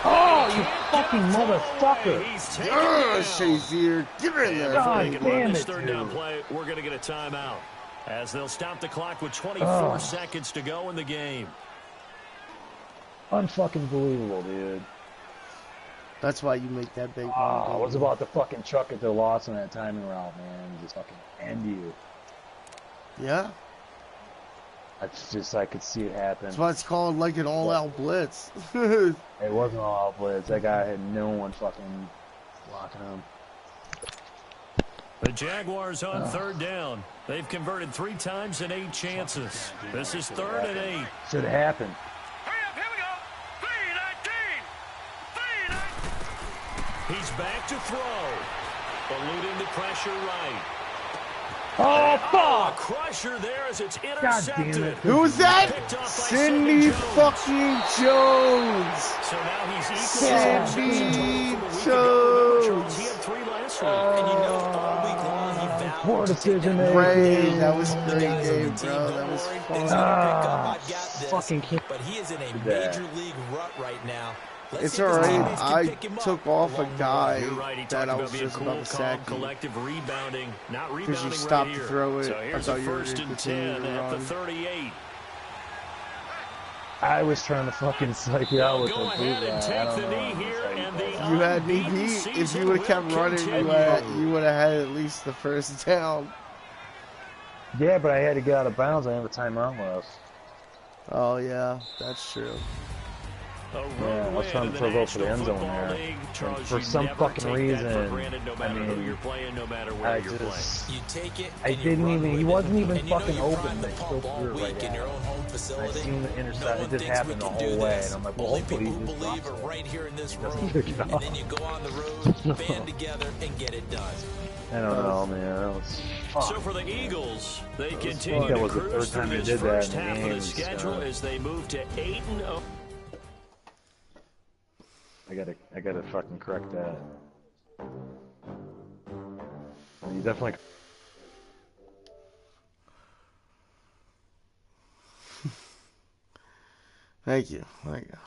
Oh, you fucking motherfucker. He's taking Oh, it down. Shazier. Give it in there. God They can damn run this it, third dude. down play. We're going to get a timeout, as they'll stop the clock with 24 seconds to go in the game. Unfucking believable, dude. That's why you make that big I one. was about to fucking chuck it to loss on that timing route, man. Just fucking end you. Yeah. It's just, I could see it happen. That's why it's called like an all-out blitz. It wasn't all out blitz. That guy had no one fucking blocking him. The Jaguars on third down. They've converted 3 times in 8 chances. This is third and 8. Should have happened. Hurry up, here we go. 3-19. 3-19. He's back to throw. Eluding the pressure right. Oh, A fuck! crusher there as it's God intercepted. damn it. Who's that? Picked off by Sidney Jones. fucking Jones. So now he's Sidney Jones. Jones. He had 3 last week. And you know, all week long, he vowed Poor to take decision that making. Great. That was a The great guys on the game, team, bro. don't That was worry, fun. things gonna pick up. I've got this. Fucking kid. But he is in a that. major league rut right now. Let's It's see if his alright. teammates can I pick him up took off a along the way. guy You're right. He that talked I about was being just cool, about to sack calm, him. collective rebounding, not Because rebounding you stopped right to here. throw it. So I here's thought a you were first going to and continue 10 to at the run. 38. I was trying to fucking psych you out with Go the ahead boot. and I take don't the know. knee here, and the You had me unbeaten beat. If season you would have kept will running, continue. you would have had at least the first down. Yeah, but I had to get out of bounds. I have a timeout left. Oh, yeah. That's true. Yeah, I was trying to go for the end zone there. And for some fucking reason, I mean, I just, You take it. I and you didn't run even, with he it. wasn't even And you know fucking you open. prime the They still pump all threw it right week in at your him. own home I facility. seen the No intercept. one It just thinks happened the we can do whole way, this. and I'm like, well, Only hopefully people he who just believe drops are it. right here in this He room. doesn't pick it And up. then you go on the road, band together, and get it done. I don't know, man. That was So for the Eagles, they fun. continue That to was the cruise third through time they this did that first in the half of the game, schedule so. as they move to 8-0. I gotta fucking correct that. You definitely. Thank you. Thank you.